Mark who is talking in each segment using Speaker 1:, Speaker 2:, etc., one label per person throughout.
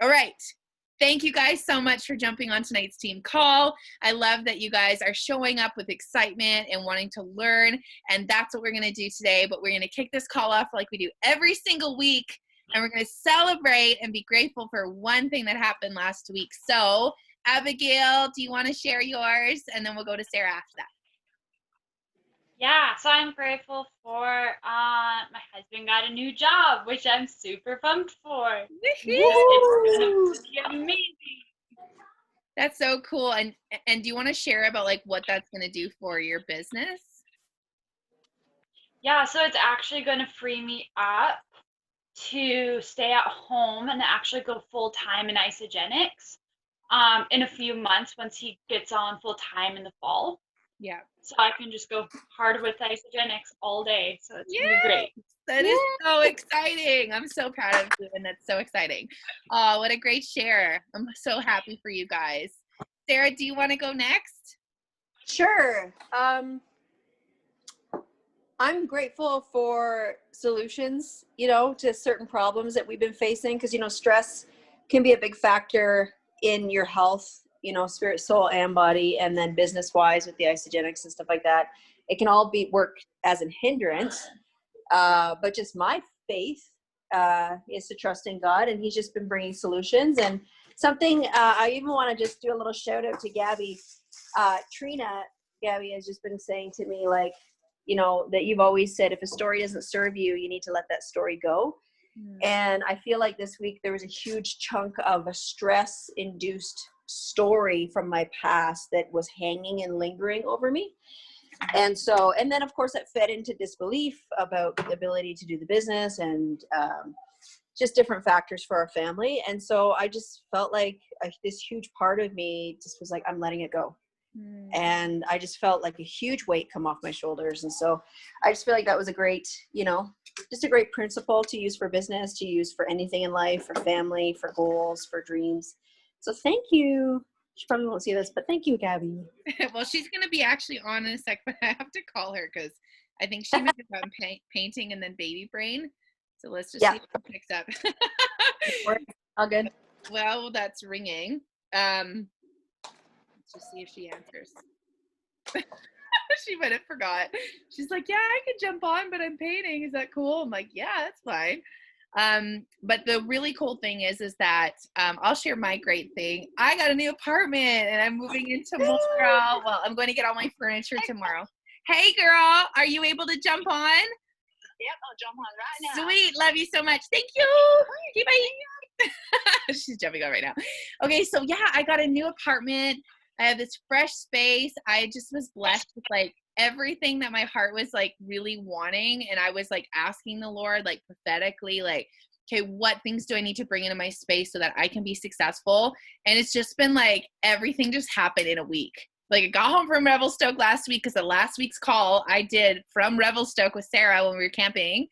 Speaker 1: All right. Thank you guys so much for jumping on tonight's team call. I love that you guys are showing up with excitement and wanting to learn. And that's what we're going to do today. But we're going to kick this call off like we do every single week. And we're going to celebrate and be grateful for one thing that happened last week. So, Abigail, do you want to share yours? And then we'll go to Sarah after that.
Speaker 2: Yeah, so I'm grateful for my husband got a new job, which I'm super pumped for. It's gonna be amazing.
Speaker 1: That's so cool. And do you want to share about like what that's going to do for your business?
Speaker 2: Yeah, so it's actually going to free me up to stay at home and actually go full time in Isagenix in a few months once he gets on full time in the fall.
Speaker 1: Yeah.
Speaker 2: So I can just go hard with Isagenix all day. So it's gonna be great.
Speaker 1: That is so exciting. I'm so proud of you, and that's so exciting. Oh, what a great share. I'm so happy for you guys. Sarah, do you want to go next?
Speaker 3: Sure. I'm grateful for solutions, to certain problems that we've been facing, because, stress can be a big factor in your health, spirit, soul, and body, and then business-wise with the Isagenix and stuff like that. It can all work as a hindrance, but just my faith is to trust in God, and he's just been bringing solutions. And something I even want to just do a little shout out to Gabby. Gabby has just been saying to me, like, that you've always said, if a story doesn't serve you, you need to let that story go. And I feel like this week there was a huge chunk of a stress-induced story from my past that was hanging and lingering over me. And then of course it fed into disbelief about the ability to do the business and just different factors for our family. And so I just felt like this huge part of me just was like, I'm letting it go. And I just felt like a huge weight come off my shoulders. And so I just feel like that was a great, just a great principle to use for business, to use for anything in life, for family, for goals, for dreams. So thank you. She probably won't see this, but thank you, Gabby.
Speaker 1: Well, she's going to be actually on in a sec, but I have to call her because I think she may have done painting and then baby brain. So let's just see if it picks up.
Speaker 3: All good.
Speaker 1: Well, that's ringing. Let's just see if she answers. She might have forgot. She's like, yeah, I could jump on, but I'm painting. Is that cool? I'm like, yeah, that's fine. But the really cool thing is that I'll share my great thing. I got a new apartment and I'm moving in tomorrow. Well, I'm going to get all my furniture tomorrow. Hey, girl, are you able to jump on?
Speaker 4: Yep, I'll jump on right now.
Speaker 1: Sweet. Love you so much. Thank you. Okay, bye. She's jumping on right now. Okay, so yeah, I got a new apartment. I have this fresh space. I just was blessed with like everything that my heart was like really wanting. And I was like asking the Lord, like prophetically, like, okay, what things do I need to bring into my space so that I can be successful? And it's just been like everything just happened in a week. Like I got home from Revelstoke last week because the last week's call I did from Revelstoke with Sarah when we were camping.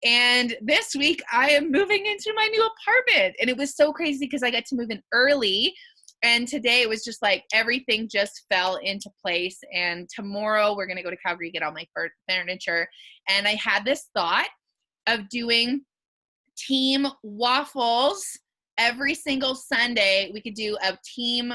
Speaker 1: And this week I am moving into my new apartment. And it was so crazy because I got to move in early. And today it was just like everything just fell into place. And tomorrow we're going to go to Calgary, get all my furniture. And I had this thought of doing team waffles every single Sunday. We could do a team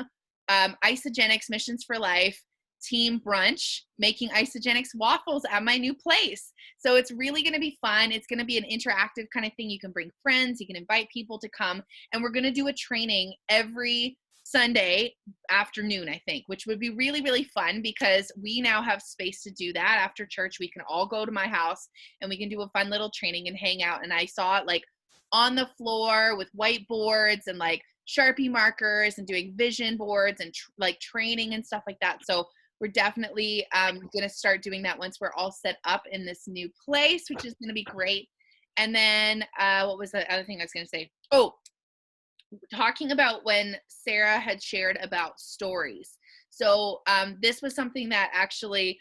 Speaker 1: Isagenix Missions for Life team brunch, making Isagenix waffles at my new place. So it's really going to be fun. It's going to be an interactive kind of thing. You can bring friends, you can invite people to come, and we're going to do a training every Sunday afternoon, I think, which would be really, really fun because we now have space to do that. After church, we can all go to my house and we can do a fun little training and hang out. And I saw it like on the floor with whiteboards and like Sharpie markers and doing vision boards and like training and stuff like that. So we're definitely going to start doing that once we're all set up in this new place, which is going to be great. And then what was the other thing I was going to say? Oh, talking about when Sarah had shared about stories. So this was something that actually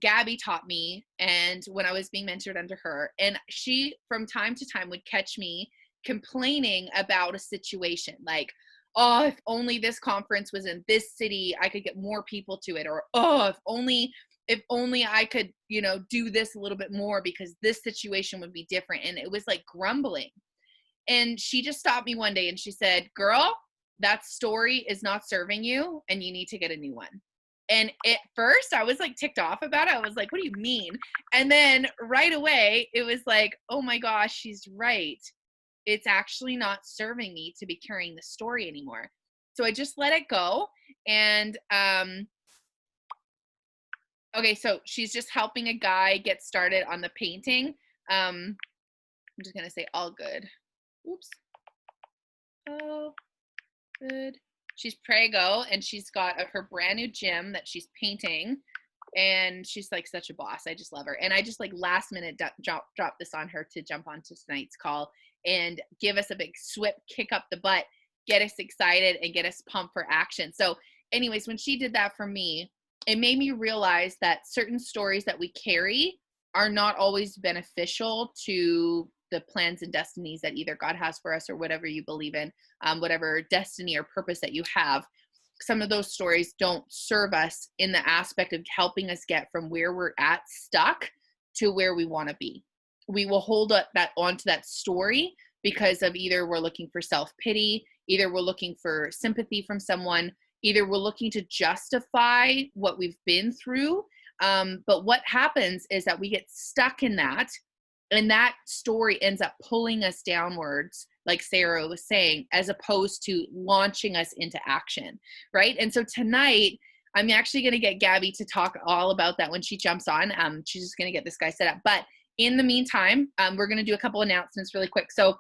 Speaker 1: Gabby taught me, and when I was being mentored under her, and she from time to time would catch me complaining about a situation like, oh, if only this conference was in this city, I could get more people to it. Or, oh, if only I could, do this a little bit more because this situation would be different. And it was like grumbling. And she just stopped me one day and she said, girl, that story is not serving you and you need to get a new one. And at first I was like ticked off about it. I was like, what do you mean? And then right away it was like, oh my gosh, she's right. It's actually not serving me to be carrying the story anymore. So I just let it go. And okay, so she's just helping a guy get started on the painting. I'm just gonna say all good. Oops. Oh, good. She's Prego, and she's got her brand new gym that she's painting, and she's like such a boss. I just love her. And I just like last minute drop this on her to jump onto tonight's call and give us a big kick up the butt, get us excited and get us pumped for action. So anyways, when she did that for me, it made me realize that certain stories that we carry are not always beneficial to the plans and destinies that either God has for us or whatever you believe in, whatever destiny or purpose that you have. Some of those stories don't serve us in the aspect of helping us get from where we're at stuck to where we want to be. We will hold onto that story because of either we're looking for self-pity, either we're looking for sympathy from someone, either we're looking to justify what we've been through. But what happens is that we get stuck in that, and that story ends up pulling us downwards, like Sarah was saying, as opposed to launching us into action, right? And so tonight, I'm actually going to get Gabby to talk all about that when she jumps on. She's just going to get this guy set up. But in the meantime, we're going to do a couple announcements really quick. So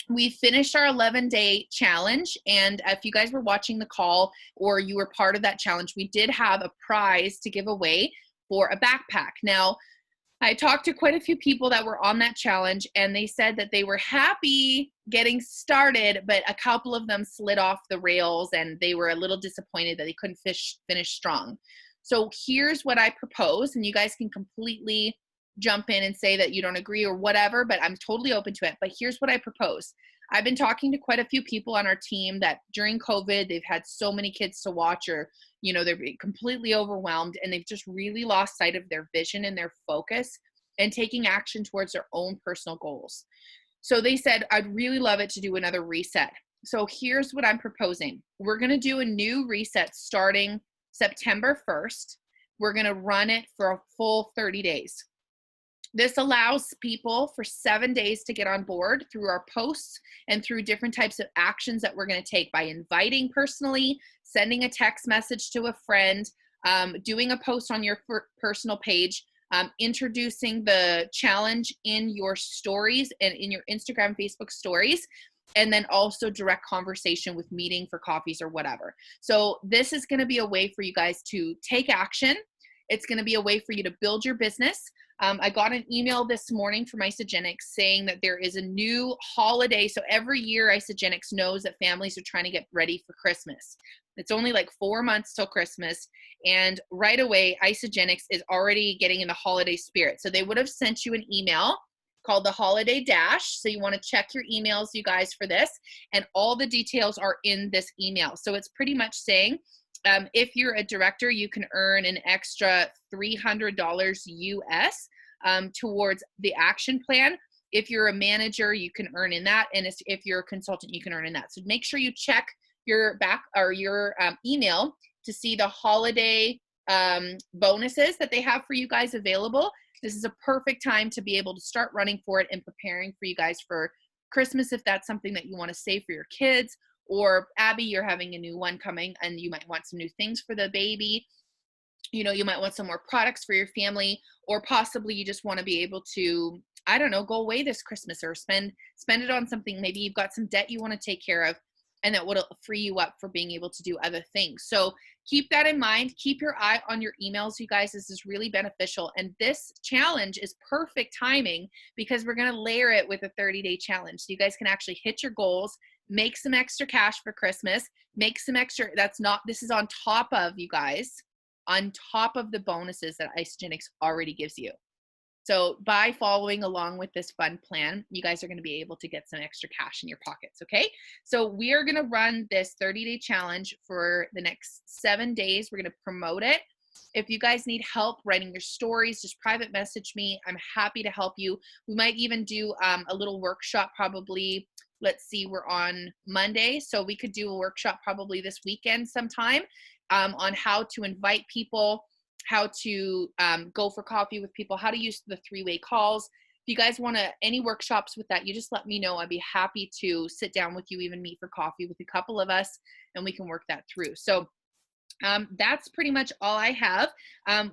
Speaker 1: we finished our 11-day challenge, and if you guys were watching the call or you were part of that challenge, we did have a prize to give away for a backpack. Now, I talked to quite a few people that were on that challenge, and they said that they were happy getting started, but a couple of them slid off the rails and they were a little disappointed that they couldn't finish strong. So here's what I propose, and you guys can completely jump in and say that you don't agree or whatever, but I'm totally open to it. But here's what I propose. I've been talking to quite a few people on our team that during COVID, they've had so many kids to watch, or, they're completely overwhelmed, and they've just really lost sight of their vision and their focus and taking action towards their own personal goals. So they said, I'd really love it to do another reset. So here's what I'm proposing. We're going to do a new reset starting September 1st. We're going to run it for a full 30 days. This allows people for 7 days to get on board through our posts and through different types of actions that we're going to take by inviting personally, sending a text message to a friend, doing a post on your personal page, introducing the challenge in your stories and in your Instagram, Facebook stories, and then also direct conversation with meeting for coffees or whatever. So this is going to be a way for you guys to take action. It's going to be a way for you to build your business. I got an email this morning from Isagenix saying that there is a new holiday. So every year Isagenix knows that families are trying to get ready for Christmas. It's only like 4 months till Christmas. And right away, Isagenix is already getting in the holiday spirit. So they would have sent you an email called the Holiday Dash. So you want to check your emails, you guys, for this. And all the details are in this email. So it's pretty much saying, if you're a director, you can earn an extra $300 US towards the action plan. If you're a manager, you can earn in that. And if you're a consultant, you can earn in that. So make sure you check your email to see the holiday bonuses that they have for you guys available. This is a perfect time to be able to start running for it and preparing for you guys for Christmas if that's something that you want to save for your kids. Or Abby, you're having a new one coming and you might want some new things for the baby. You might want some more products for your family, or possibly you just want to be able to, I don't know, go away this Christmas or spend it on something. Maybe you've got some debt you want to take care of, and that would free you up for being able to do other things. So keep that in mind. Keep your eye on your emails, you guys. This is really beneficial. And this challenge is perfect timing because we're going to layer it with a 30-day challenge. So you guys can actually hit your goals, make some extra cash for Christmas, make some extra, this is on top of, you guys, on top of the bonuses that Isagenix already gives you. So by following along with this fun plan, you guys are going to be able to get some extra cash in your pockets, okay? So we are going to run this 30-day challenge for the next 7 days. We're going to promote it. If you guys need help writing your stories, just private message me. I'm happy to help you. We might even do a little workshop probably let's see, we're on Monday. So we could do a workshop probably this weekend sometime on how to invite people, how to go for coffee with people, how to use the 3-way calls. If you guys want any workshops with that, you just let me know. I'd be happy to sit down with you, even meet for coffee with a couple of us, and we can work that through. So that's pretty much all I have.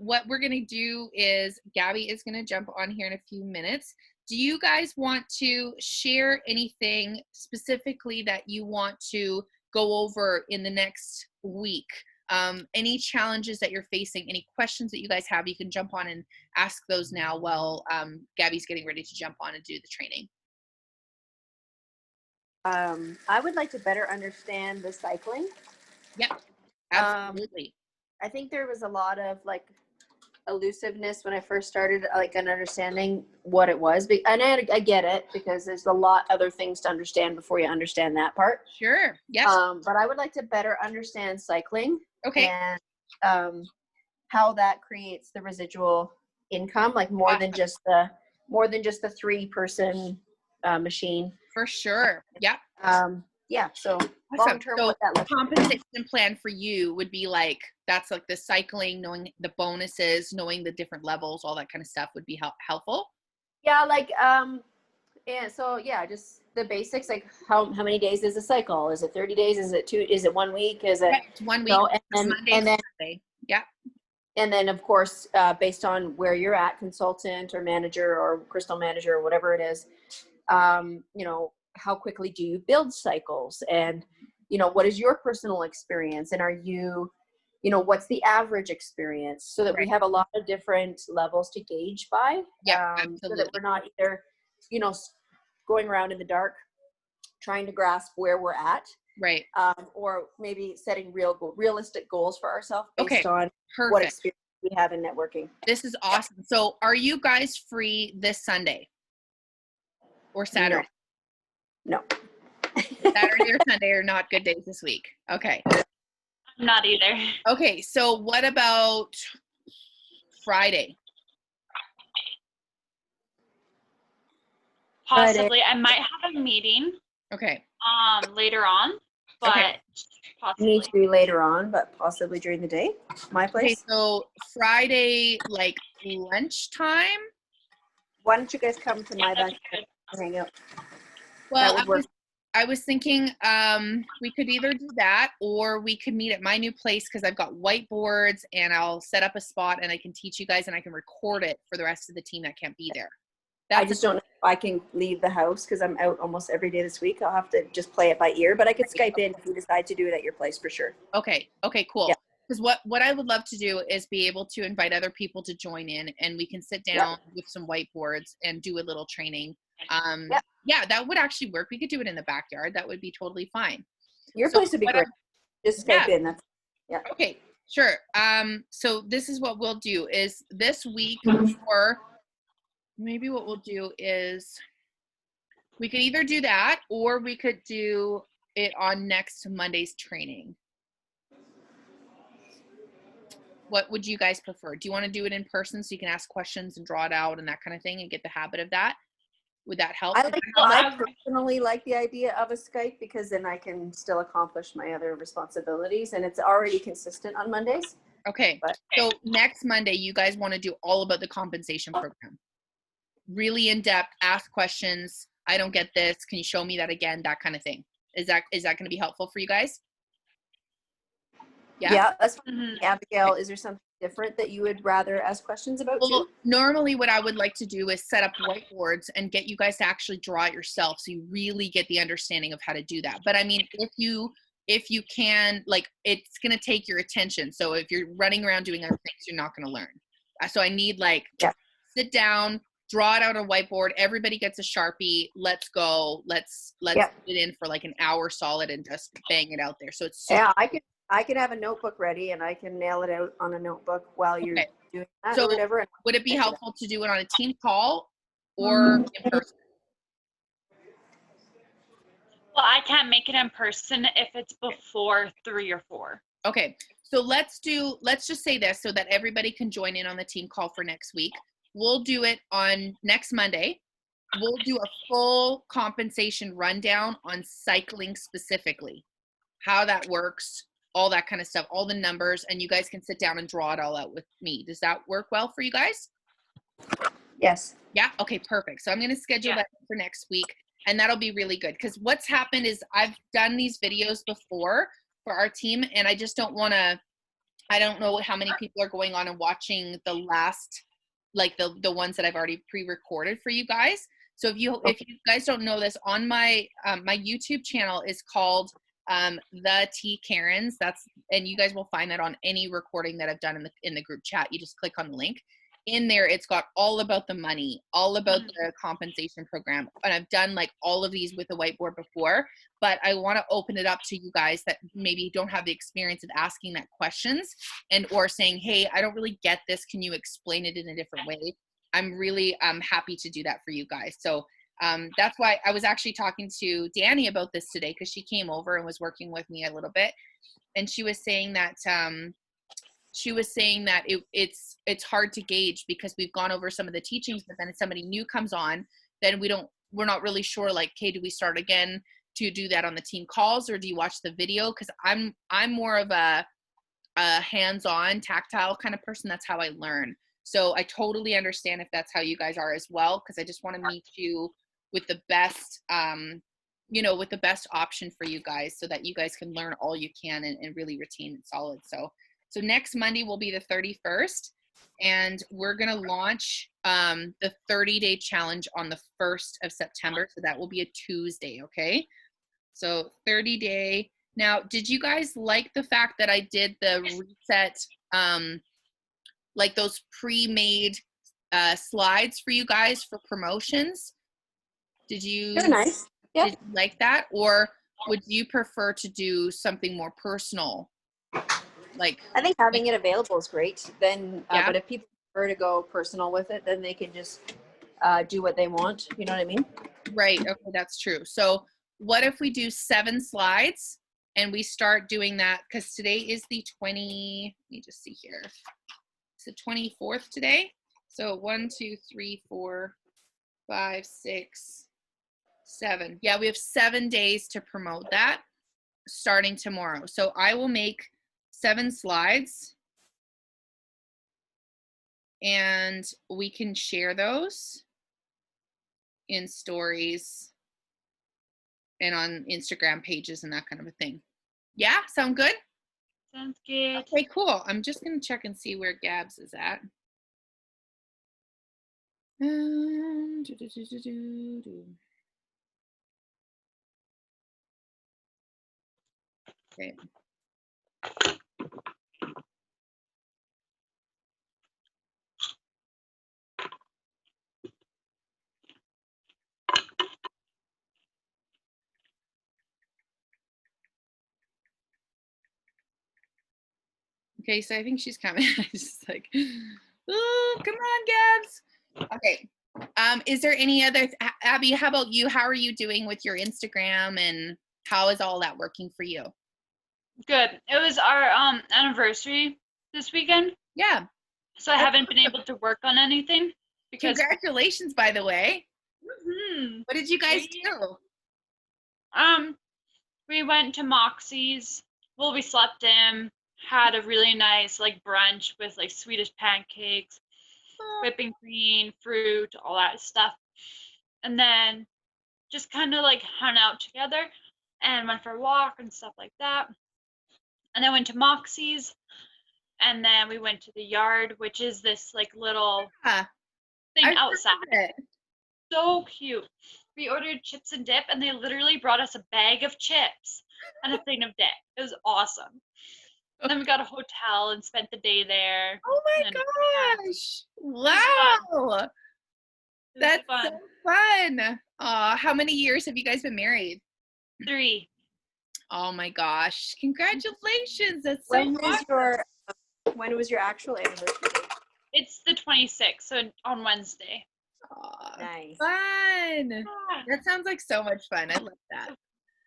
Speaker 1: What we're going to do is Gabby is going to jump on here in a few minutes. Do you guys want to share anything specifically that you want to go over in the next week? Any challenges that you're facing, any questions that you guys have, you can jump on and ask those now while Gabby's getting ready to jump on and do the training.
Speaker 3: I would like to better understand the cycling.
Speaker 1: Yep, absolutely.
Speaker 3: I think there was a lot of like elusiveness when I first started, like an understanding what it was. And I get it, because there's a lot other things to understand before you understand that part.
Speaker 1: Sure. Yes.
Speaker 3: But I would like to better understand cycling.
Speaker 1: Okay.
Speaker 3: And how that creates the residual income, like more than just the 3-person machine.
Speaker 1: For sure. Yep.
Speaker 3: Yeah. So
Speaker 1: awesome.
Speaker 3: long term,
Speaker 1: So
Speaker 3: what that looks
Speaker 1: compensation plan for you would be like, that's like the cycling, knowing the bonuses, knowing the different levels, all that kind of stuff would be helpful.
Speaker 3: Yeah. Like, and so, yeah, just the basics, like how many days is a cycle? Is it 30 days? Is it 2? Is it 1 week? Is it
Speaker 1: right, it's 1 week?
Speaker 3: No,
Speaker 1: Monday
Speaker 3: and then
Speaker 1: Sunday. Yeah.
Speaker 3: And then, of course, based on where you're at, consultant or manager or crystal manager or whatever it is, you know, how quickly do you build cycles? And, you know, what is your personal experience? And are you, you know, what's the average experience? So that we have a lot of different levels to gauge by.
Speaker 1: Yeah,
Speaker 3: so that we're not either, you know, going around in the dark, trying to grasp where we're at.
Speaker 1: Right.
Speaker 3: Or maybe setting realistic goals for ourselves based on
Speaker 1: Perfect.
Speaker 3: what experience we have in networking.
Speaker 1: This is awesome. So are you guys free this Sunday or Saturday?
Speaker 3: No.
Speaker 1: Saturday or Sunday are not good days this week. Okay.
Speaker 2: Not either.
Speaker 1: Okay. So what about Friday?
Speaker 2: Possibly. I might have a meeting.
Speaker 1: Okay.
Speaker 2: Later on, but possibly.
Speaker 3: Needs to be later on, but possibly during the day. My place.
Speaker 1: Okay, so Friday, like lunchtime.
Speaker 3: Why don't you guys come to my backyard and hang out?
Speaker 1: Well, I was thinking we could either do that or we could meet at my new place, because I've got whiteboards and I'll set up a spot and I can teach you guys and I can record it for the rest of the team that can't be there.
Speaker 3: I just don't know if I can leave the house because I'm out almost every day this week. I'll have to just play it by ear, but I could Skype in if you decide to do it at your place for sure.
Speaker 1: Okay, cool.
Speaker 3: Yeah.
Speaker 1: Because what I would love to do is be able to invite other people to join in, and we can sit down with some whiteboards and do a little training. Yeah, that would actually work. We could do it in the backyard. That would be totally fine.
Speaker 3: Your place would be great. Just Skype in.
Speaker 1: Okay, sure. So this is what we'll do is this week, or maybe what we'll do is we could either do that or we could do it on next Monday's training. What would you guys prefer? Do you want to do it in person so you can ask questions and draw it out and that kind of thing and get the habit of that? Would that help?
Speaker 3: I personally like the idea of a Skype because then I can still accomplish my other responsibilities, and it's already consistent on Mondays.
Speaker 1: Okay. So next Monday, you guys want to do all about the compensation program. Really in depth, ask questions. I don't get this. Can you show me that again? That kind of thing. Is that going to be helpful for you guys?
Speaker 3: Yeah, that's fine. Mm-hmm. Abigail, is there something different that you would rather ask questions about too?
Speaker 1: Normally what I would like to do is set up whiteboards and get you guys to actually draw it yourself so you really get the understanding of how to do that. But I mean, if you can, like, it's going to take your attention. So if you're running around doing other things, you're not going to learn. So I need sit down, draw it out on a whiteboard. Everybody gets a Sharpie. Let's go. Let's put it in for like an hour solid and just bang it out there. So it's
Speaker 3: I could have a notebook ready and I can nail it out on a notebook while you're doing that
Speaker 1: or
Speaker 3: whatever.
Speaker 1: Would it be helpful to do it on a team call or in person?
Speaker 2: Well, I can't make it in person if it's before 3 or 4.
Speaker 1: Okay. So let's just say this so that everybody can join in on the team call for next week. We'll do it on next Monday. we'll do a full compensation rundown on cycling specifically, how that works, all that kind of stuff, all the numbers, and you guys can sit down and draw it all out with me. Does that work well for you guys?
Speaker 3: Yes.
Speaker 1: Yeah. Okay, perfect. So I'm going to schedule that for next week, and that'll be really good, because what's happened is I've done these videos before for our team, and I just don't want to, I don't know how many people are going on and watching the last, like the ones that I've already pre-recorded for you guys. So if you guys don't know this, on my my YouTube channel is called The T Karens. And you guys will find that on any recording that I've done in the group chat. You just click on the link. In there, it's got all about the money, all about the compensation program. And I've done like all of these with a whiteboard before, but I want to open it up to you guys that maybe don't have the experience of asking that questions or saying, hey, I don't really get this. Can you explain it in a different way? I'm really happy to do that for you guys. So that's why I was actually talking to Danny about this today, because she came over and was working with me a little bit. And she was saying that it's hard to gauge, because we've gone over some of the teachings, but then if somebody new comes on, then we're not really sure, like, okay, do we start again to do that on the team calls, or do you watch the video? Because I'm more of a hands-on, tactile kind of person. That's how I learn. So I totally understand if that's how you guys are as well, because I just want to meet you with the best with the best option for you guys, so that you guys can learn all you can and really retain it solid. So next Monday will be the 31st, and we're going to launch the 30-day challenge on the 1st of September. So that will be a Tuesday, okay? So 30-day. Now, did you guys like the fact that I did the reset, like those pre-made slides for you guys for promotions?
Speaker 3: They're nice. Yeah.
Speaker 1: Did you like that? Or would you prefer to do something more personal? Like,
Speaker 3: I think having it available is great. Then, but if people prefer to go personal with it, then they can just do what they want. You know what I mean?
Speaker 1: Right. Okay, that's true. So what if we do 7 slides and we start doing that? Because today is the let me just see here. It's the 24th today. So 1, 2, 3, 4, 5, 6, 7. Yeah, we have 7 days to promote that starting tomorrow. So I will make 7 slides, and we can share those in stories and on Instagram pages and that kind of a thing. Yeah, sound good?
Speaker 2: Sounds good.
Speaker 1: Okay, cool. I'm just gonna check and see where Gabs is at. Okay. Okay, so I think she's coming. Just like, oh, come on, Gabs. Okay. Is there any other, Abby, how about you? How are you doing with your Instagram, and how is all that working for you?
Speaker 2: Good. It was our anniversary this weekend.
Speaker 1: Yeah.
Speaker 2: So I haven't been able to work on anything because
Speaker 1: Congratulations, by the way.
Speaker 2: Mhm.
Speaker 1: What did you guys do?
Speaker 2: We went to Moxie's. Well, we slept in, had a really nice like brunch with like Swedish pancakes, whipping cream, fruit, all that stuff. And then just kind of like hung out together and went for a walk and stuff like that. And then went to Moxie's, and then we went to the yard, which is this like little thing outside. So cute. We ordered chips and dip, and they literally brought us a bag of chips and a thing of dip. It was awesome. And then we got a hotel and spent the day there.
Speaker 1: Oh my gosh. Wow. That's so fun. How many years have you guys been married?
Speaker 2: 3.
Speaker 1: Oh my gosh. Congratulations. That's so awesome.
Speaker 3: When was your actual anniversary date?
Speaker 2: It's the 26th, so on Wednesday.
Speaker 1: Oh,
Speaker 3: nice.
Speaker 1: Fun. Yeah. That sounds like so much fun. I love that.
Speaker 2: It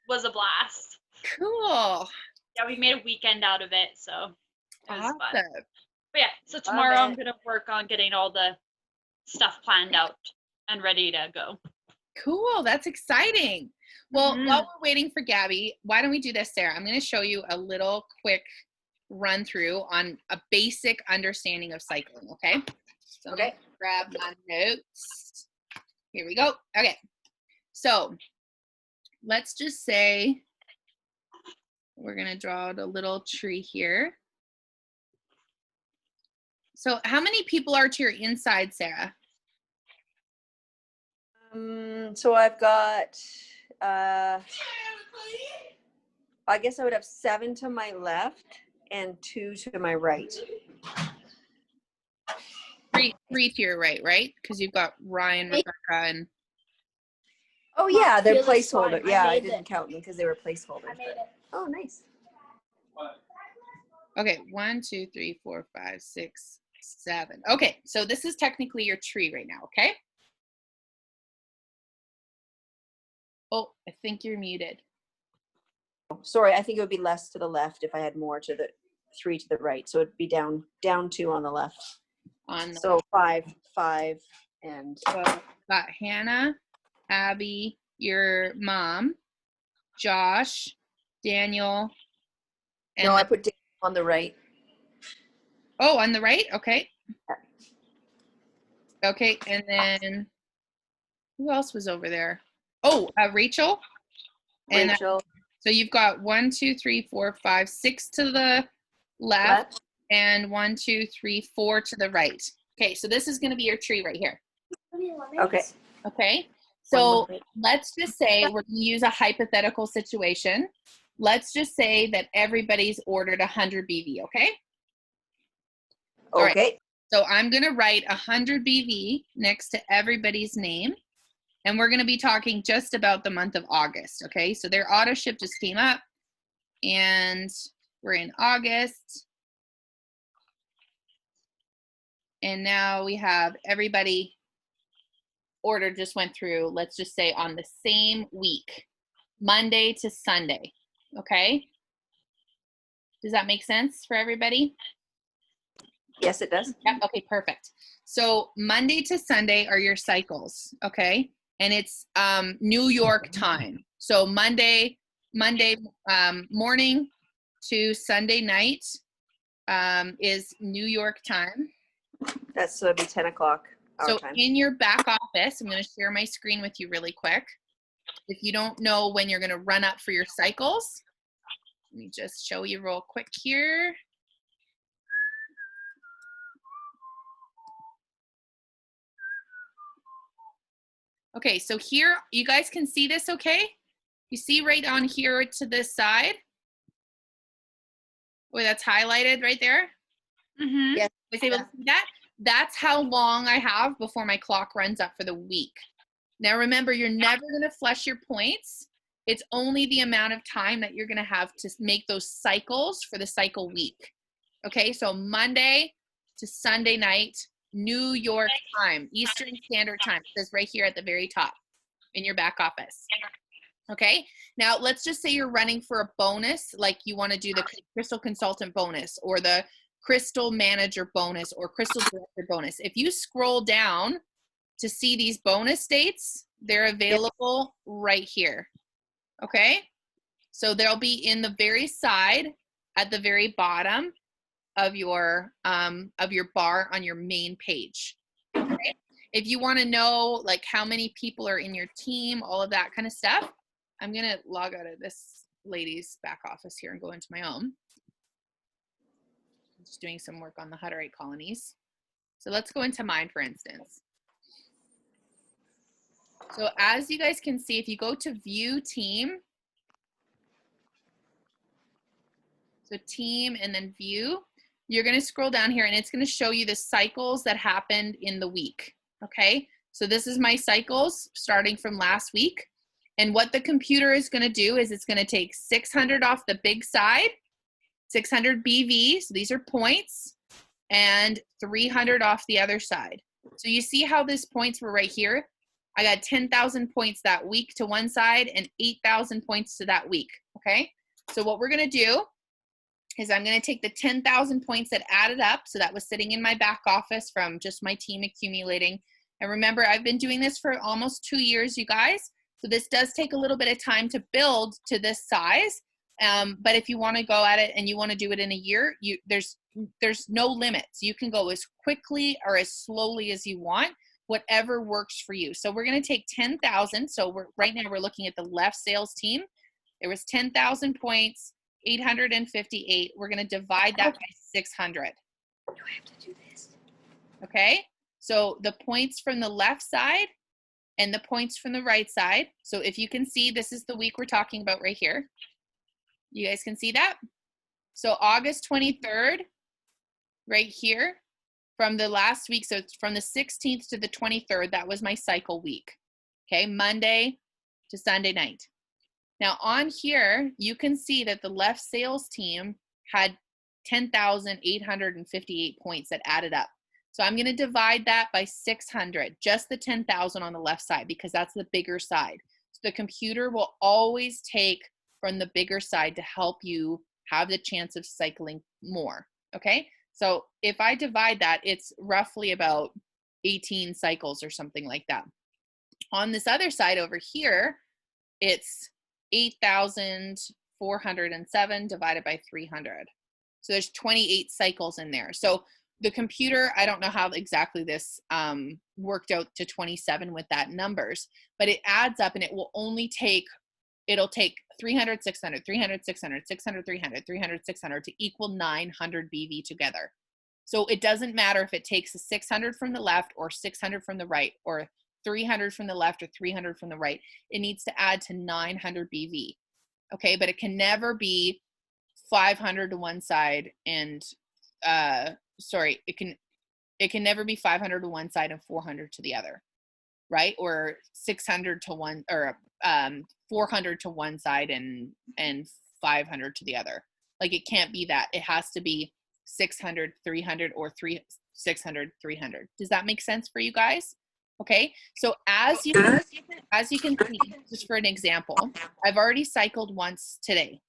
Speaker 2: was a blast.
Speaker 1: Cool.
Speaker 2: Yeah, we made a weekend out of it, so it was fun. But yeah, so
Speaker 3: Love
Speaker 2: tomorrow
Speaker 3: it.
Speaker 2: I'm going to work on getting all the stuff planned out and ready to go.
Speaker 1: Cool. That's exciting. Well, while we're waiting for Gabby, why don't we do this, Sarah? I'm going to show you a little quick run through on a basic understanding of cycling. Okay. So I'm gonna grab my notes. Here we go. Okay. So let's just say we're going to draw a little tree here. So how many people are to your inside, Sarah?
Speaker 3: So I've got, I guess I would have 7 to my left and 2 to my right.
Speaker 1: Three to your right? Because you've got Ryan, Rebecca, and.
Speaker 3: Oh yeah, they're placeholder. Yeah, I didn't count them because they were placeholders.
Speaker 4: I made it.
Speaker 3: Oh, nice.
Speaker 1: Okay, 1, 2, 3, 4, 5, 6, 7. Okay, so this is technically your tree right now, okay? Oh, I think you're muted.
Speaker 3: Sorry, I think it would be less to the left if I had more to the 3 to the right. So it'd be down 2 on the left. So 5, and
Speaker 1: got Hannah, Abby, your mom, Josh, Daniel. And
Speaker 3: no, I put Daniel on the right.
Speaker 1: Oh, on the right? Okay. Okay, and then who else was over there? Oh, Rachel. And
Speaker 3: Rachel.
Speaker 1: So you've got 1, 2, 3, 4, 5, 6 to the left, and 1, 2, 3, 4 to the right. Okay, so this is going to be your tree right here.
Speaker 3: Okay.
Speaker 1: Okay, so let's just say we're going to use a hypothetical situation. Let's just say that everybody's ordered 100 BV, okay? All
Speaker 3: okay.
Speaker 1: Right. So I'm going to write 100 BV next to everybody's name. And we're going to be talking just about the month of August, okay? So their auto ship just came up, and we're in August. And now we have everybody order just went through, let's just say on the same week, Monday to Sunday, okay? Does that make sense for everybody?
Speaker 3: Yes, it does.
Speaker 1: Yep, okay, perfect. So Monday to Sunday are your cycles, okay? And it's New York time. So Monday morning to Sunday night is New York time.
Speaker 3: That's so it'd be 10 o'clock our
Speaker 1: So
Speaker 3: time.
Speaker 1: in your back office, I'm going to share my screen with you really quick. If you don't know when you're going to run up for your cycles, let me just show you real quick here. Okay, so here, you guys can see this okay? You see right on here to this side? Where that's highlighted right there?
Speaker 2: Mm-hmm.
Speaker 3: Yes.
Speaker 1: Was able to see that? That's how long I have before my clock runs up for the week. Now remember, you're never gonna flush your points. It's only the amount of time that you're gonna have to make those cycles for the cycle week. Okay, so Monday to Sunday night, New York time, Eastern Standard Time. It says right here at the very top in your back office. Okay, now let's just say you're running for a bonus, like you want to do the Crystal Consultant bonus or the Crystal Manager bonus or Crystal Director bonus. If you scroll down to see these bonus dates, they're available right here. Okay, so they'll be in the very side at the very bottom of your bar on your main page. Okay? If you want to know like how many people are in your team, all of that kind of stuff, I'm gonna log out of this lady's back office here and go into my own. I'm just doing some work on the Hutterite colonies. So let's go into mine, for instance. So as you guys can see, if you go to view team, so team and then view, you're going to scroll down here and it's going to show you the cycles that happened in the week. Okay, so this is my cycles starting from last week. And what the computer is going to do is it's going to take 600 off the big side, 600 BV, so these are points, and 300 off the other side. So you see how these points were right here? I got 10,000 points that week to one side and 8,000 points to that week, okay? So what we're going to do is I'm going to take the 10,000 points that added up, so that was sitting in my back office from just my team accumulating And remember, I've been doing this for almost 2 years, you guys. So this does take a little bit of time to build to this size. But if you want to go at it and you want to do it in a year, there's no limits. You can go as quickly or as slowly as you want, whatever works for you. So we're going to take 10,000. So right now we're looking at the left sales team. There was 10,000 points, 858. We're going to divide that by 600.
Speaker 3: Do I have to do this?
Speaker 1: Okay. So the points from the left side and the points from the right side. So if you can see, this is the week we're talking about right here. You guys can see that? So August 23rd, right here, from the last week, so it's from the 16th to the 23rd, that was my cycle week. Okay, Monday to Sunday night. Now on here, you can see that the left sales team had 10,858 points that added up. So I'm going to divide that by 600, just the 10,000 on the left side, because that's the bigger side. So the computer will always take from the bigger side to help you have the chance of cycling more. Okay, so if I divide that, it's roughly about 18 cycles or something like that. On this other side over here, it's 8,407 divided by 300. So there's 28 cycles in there. So the computer, I don't know how exactly this worked out to 27 with that numbers, but it adds up and it will only take, it'll take 300, 600, 300, 600, 600, 300, 300, 600 to equal 900 BV together. So it doesn't matter if it takes a 600 from the left or 600 from the right or 300 from the left or 300 from the right. It needs to add to 900 BV. Okay, but it can never be 500 to one side and it can never be 500 to one side and 400 to the other, right? Or 600 to one, or 400 to one side and 500 to the other. Like it can't be that. It has to be 600, 300, or 600, 300. Does that make sense for you guys? Okay, so as you can see, just for an example, I've already cycled once today.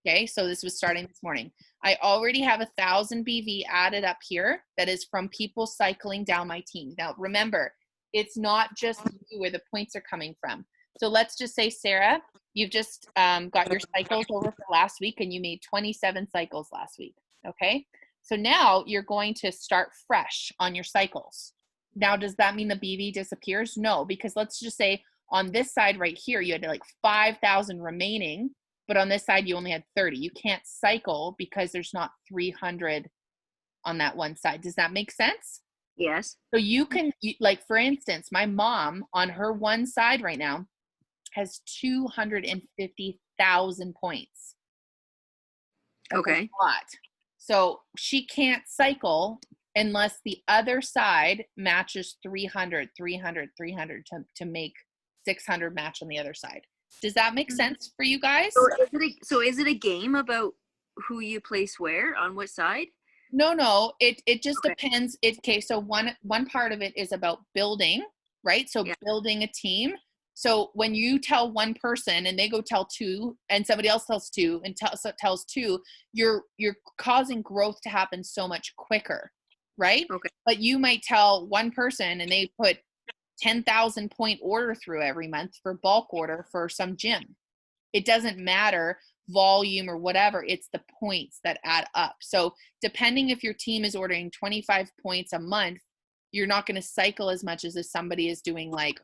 Speaker 1: Okay, so this was starting this morning. I already have 1,000 BV added up here that is from people cycling down my team. Now, remember, it's not just you where the points are coming from. So let's just say, Sarah, you've just got your cycles over for last week and you made 27 cycles last week, okay? So now you're going to start fresh on your cycles. Now, does that mean the BV disappears? No, because let's just say on this side right here, you had like 5,000 remaining, but on this side, you only had 30. You can't cycle because there's not 300 on that one side. Does that make sense?
Speaker 3: Yes.
Speaker 1: So you can, like for instance, my mom on her one side right now has 250,000 points. That's
Speaker 3: okay.
Speaker 1: a lot. So she can't cycle unless the other side matches 300 to make 600 match on the other side. Does that make sense for you guys?
Speaker 3: So is it a game about who you place where on what side?
Speaker 1: No, it just depends. Okay, so one part of it is about building, right? So building a team. So when you tell one person and they go tell two and somebody else tells two and tells two, you're causing growth to happen so much quicker, right?
Speaker 3: Okay.
Speaker 1: But you might tell one person and they put 10,000 point order through every month for bulk order for some gym. It doesn't matter volume or whatever, it's the points that add up. So depending if your team is ordering 25 points a month, you're not going to cycle as much as if somebody is doing like,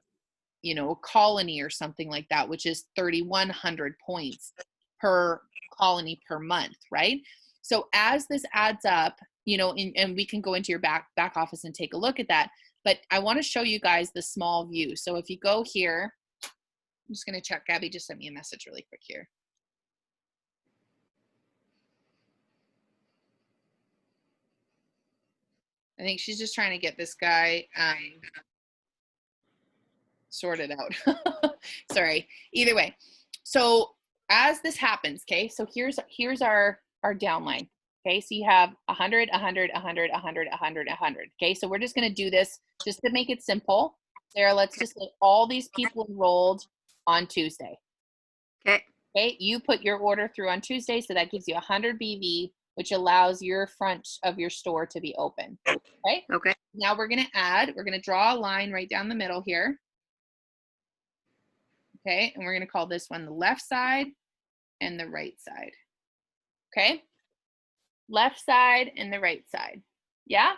Speaker 1: you know, a colony or something like that, which is 3,100 points per colony per month, right? So as this adds up, you know, and we can go into your back office and take a look at that. But I want to show you guys the small view. So if you go here, I'm just going to check. Gabby just sent me a message really quick here. I think she's just trying to get this guy sorted out. Sorry. Either way. So as this happens, okay, so here's our downline. Okay, so you have 100, 100, 100, 100, 100, 100. Okay, so we're just going to do this just to make it simple. Sarah, let's just say all these people enrolled on Tuesday.
Speaker 3: Okay.
Speaker 1: Okay, you put your order through on Tuesday, so that gives you 100 BV which allows your front of your store to be open. Okay.
Speaker 3: Okay.
Speaker 1: Now we're going to draw a line right down the middle here. Okay. And we're going to call this one the left side and the right side. Okay. Left side and the right side. Yeah?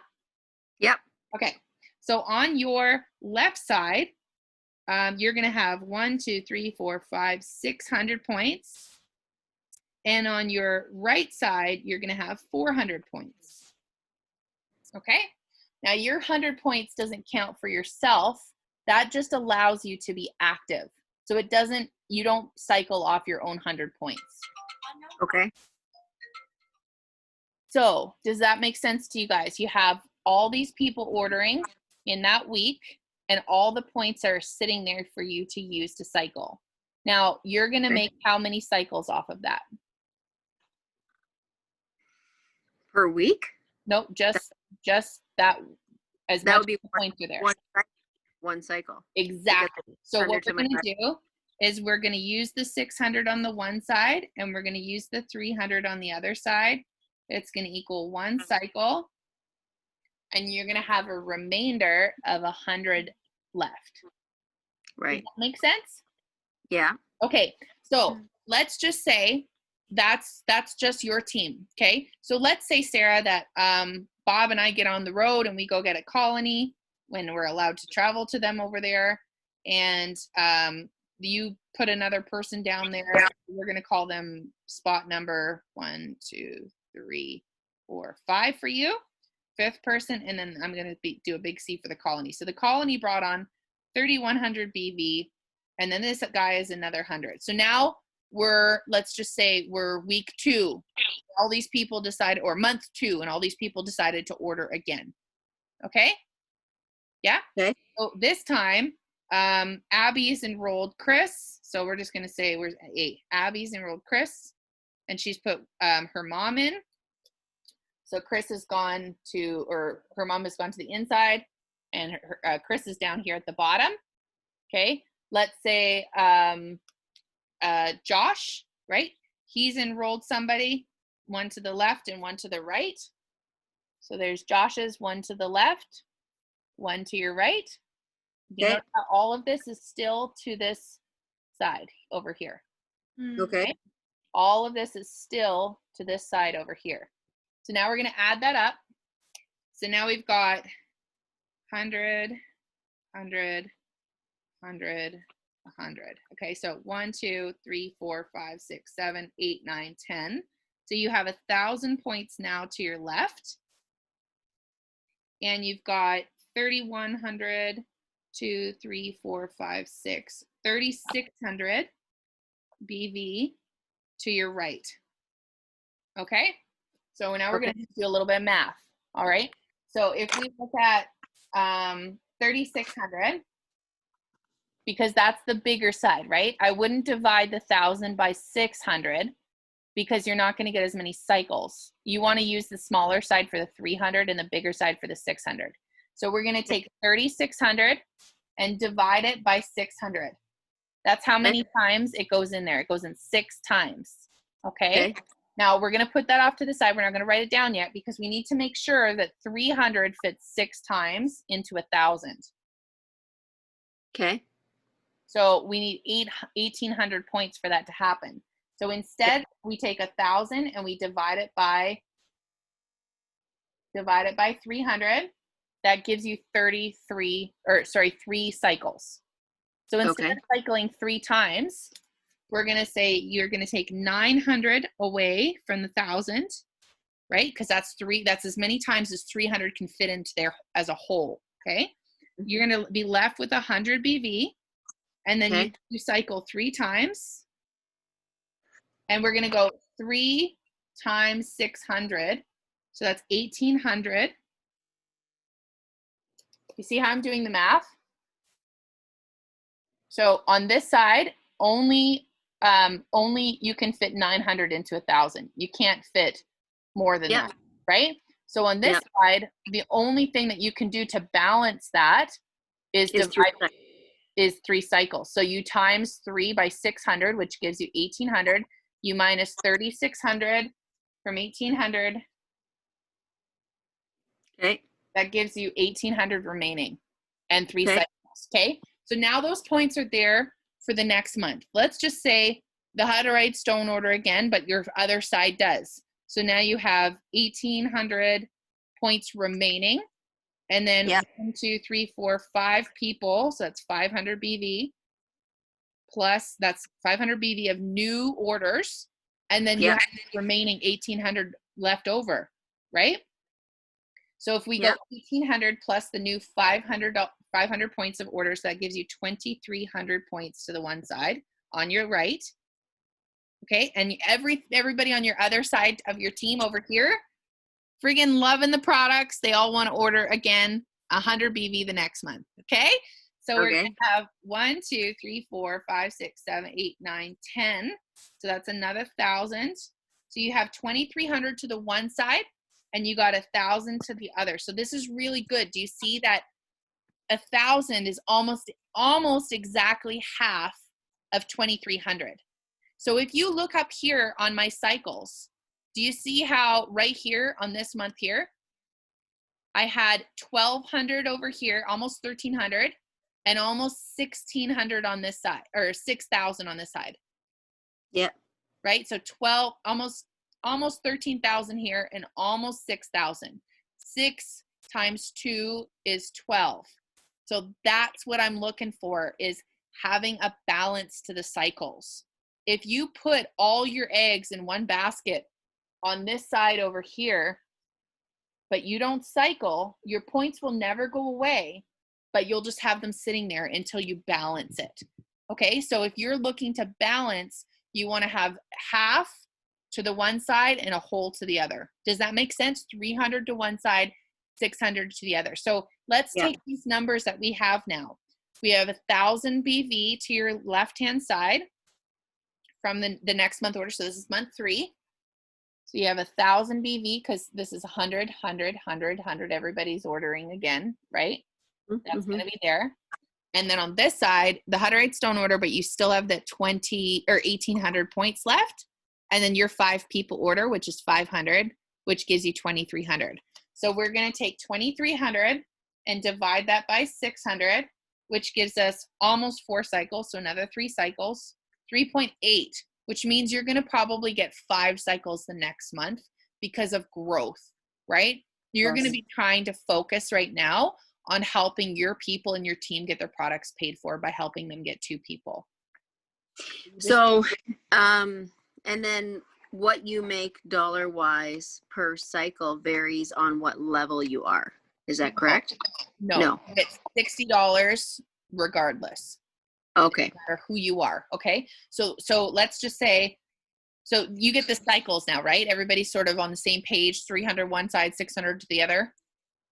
Speaker 3: Yep.
Speaker 1: Okay. So on your left side, you're going to have 600 points. And on your right side, you're going to have 400 points. Okay? Now, your 100 points doesn't count for yourself. That just allows you to be active. So it doesn't, you don't cycle off your own 100 points.
Speaker 3: Okay.
Speaker 1: So does that make sense to you guys? You have all these people ordering in that week, and all the points are sitting there for you to use to cycle. Now, you're going to make how many cycles off of that?
Speaker 3: Per week?
Speaker 1: Nope, just that, as
Speaker 3: That
Speaker 1: much
Speaker 3: would be
Speaker 1: points are there.
Speaker 3: One cycle.
Speaker 1: Exactly. So what
Speaker 3: 100 to
Speaker 1: we're going
Speaker 3: my
Speaker 1: to do is we're going to use the 600 on the one side, and we're going to use the 300 on the other side. It's going to equal one cycle, and you're going to have a remainder of 100 left.
Speaker 3: Right.
Speaker 1: Does that make sense?
Speaker 3: Yeah.
Speaker 1: Okay, so let's just say that's just your team. Okay, so let's say, Sarah, that Bob and I get on the road and we go get a colony when we're allowed to travel to them over there, and you put another person down there. We're going to call them spot number 1, 2, 3, 4, 5 for you, 5th person, and then I'm going to do a big C for the colony. So the colony brought on 3,100 BV, and then this guy is another 100. So now let's just say we're week 2. All these people decided, or month 2, and all these people decided to order again. Okay? Yeah?
Speaker 3: Okay.
Speaker 1: So this time, Abby's enrolled Chris. So we're just going to say Abby's enrolled Chris, and she's put her mom in. So Chris has gone to, or her mom has gone to the inside, and Chris is down here at the bottom. Okay. Let's say Josh, right? He's enrolled somebody, one to the left and one to the right. So there's Josh's, one to the left, one to your right. You
Speaker 3: Okay.
Speaker 1: know how all of this is still to this side over here.
Speaker 3: Okay.
Speaker 1: All of this is still to this side over here. So now we're going to add that up. So now we've got 100, 100, 100, 100. Okay, so 1, 2, 3, 4, 5, 6, 7, 8, 9, 10. So you have 1,000 points now to your left. And you've got 3,100, 2, 3, 4, 5, 6, 3,600 BV to your right. Okay? So now we're going to do a little bit of math. All right? So if we look at 3,600, because that's the bigger side, right? I wouldn't divide the 1,000 by 600 because you're not going to get as many cycles. You want to use the smaller side for the 300 and the bigger side for the 600. So we're going to take 3,600 and divide it by 600. That's how many times it goes in there. It goes in 6 times. Okay? Now we're going to put that off to the side. We're not going to write it down yet because we need to make sure that 300 fits 6 times into 1,000.
Speaker 3: Okay.
Speaker 1: So we need 1,800 points for that to happen. So instead, we take 1,000 and we divide it by 300. That gives you 3 cycles. So instead of cycling 3 times, we're going to say you're going to take 900 away from the 1,000, right? Because that's as many times as 300 can fit into there as a whole, okay? You're going to be left with 100 BV, and then you cycle 3 times, and we're going to go 3 times 600, so that's 1,800. You see how I'm doing the math? So on this side, only you can fit 900 into 1,000. You can't fit more than that, right? So on this side, the only thing that you can do to balance that is 3 cycles. So you times 3 by 600, which gives you 1,800. You minus 3,600 from 1,800.
Speaker 3: Okay.
Speaker 1: That gives you 1,800 remaining and 3
Speaker 3: Okay.
Speaker 1: cycles. Okay. So now those points are there for the next month. Let's just say the Hutterites don't order again, but your other side does. So now you have 1,800 points remaining. And then 1, 2, 3, 4, 5 people. So that's 500 BV. Plus that's 500 BV of new orders. And then you have remaining 1,800 left over, right? So if we go 1,800 plus the new 500 points of orders, that gives you 2,300 points to the one side on your right. Okay, and everybody on your other side of your team over here, friggin' loving the products. They all want to order again 100 BV the next month. Okay, so we're gonna have 1, 2, 3, 4, 5, 6, 7, 8, 9, 10. So that's another 1,000. So you have 2,300 to the one side, and you got 1,000 to the other. So this is really good. Do you see that 1,000 is almost exactly half of 2,300? So if you look up here on my cycles, do you see how right here on this month here, I had 1,200 over here, almost 1,300, and almost 1,600 on this side, or 6,000 on this side.
Speaker 3: Yeah.
Speaker 1: Right? So almost 13,000 here and almost 6,000. 6 times 2 is 12. So that's what I'm looking for, is having a balance to the cycles. If you put all your eggs in one basket on this side over here, but you don't cycle, your points will never go away, but you'll just have them sitting there until you balance it. Okay, so if you're looking to balance, you want to have half to the one side and a whole to the other. Does that make sense? 300 to one side, 600 to the other. So let's take these numbers that we have now. We have 1,000 BV to your left-hand side from the next month order. So this is month 3. So you have 1,000 BV because this is 100, 100, 100, 100. Everybody's ordering again, right? That's going to be there. And then on this side, the Hutterites don't order, but you still have the 1,800 points left. And then your 5 people order, which is 500, which gives you 2,300. So we're going to take 2,300 and divide that by 600, which gives us almost 4 cycles. So another 3 cycles, 3.8, which means you're going to probably get 5 cycles the next month because of growth, right? You're going to be trying to focus right now on helping your people and your team get their products paid for by helping them get 2 people.
Speaker 3: So, and then what you make dollar-wise per cycle varies on what level you are. Is that correct?
Speaker 1: No. It's $60 regardless.
Speaker 3: Okay.
Speaker 1: No matter who you are. Okay. So let's just say, so you get the cycles now, right? Everybody's sort of on the same page, 300 one side, 600 to the other.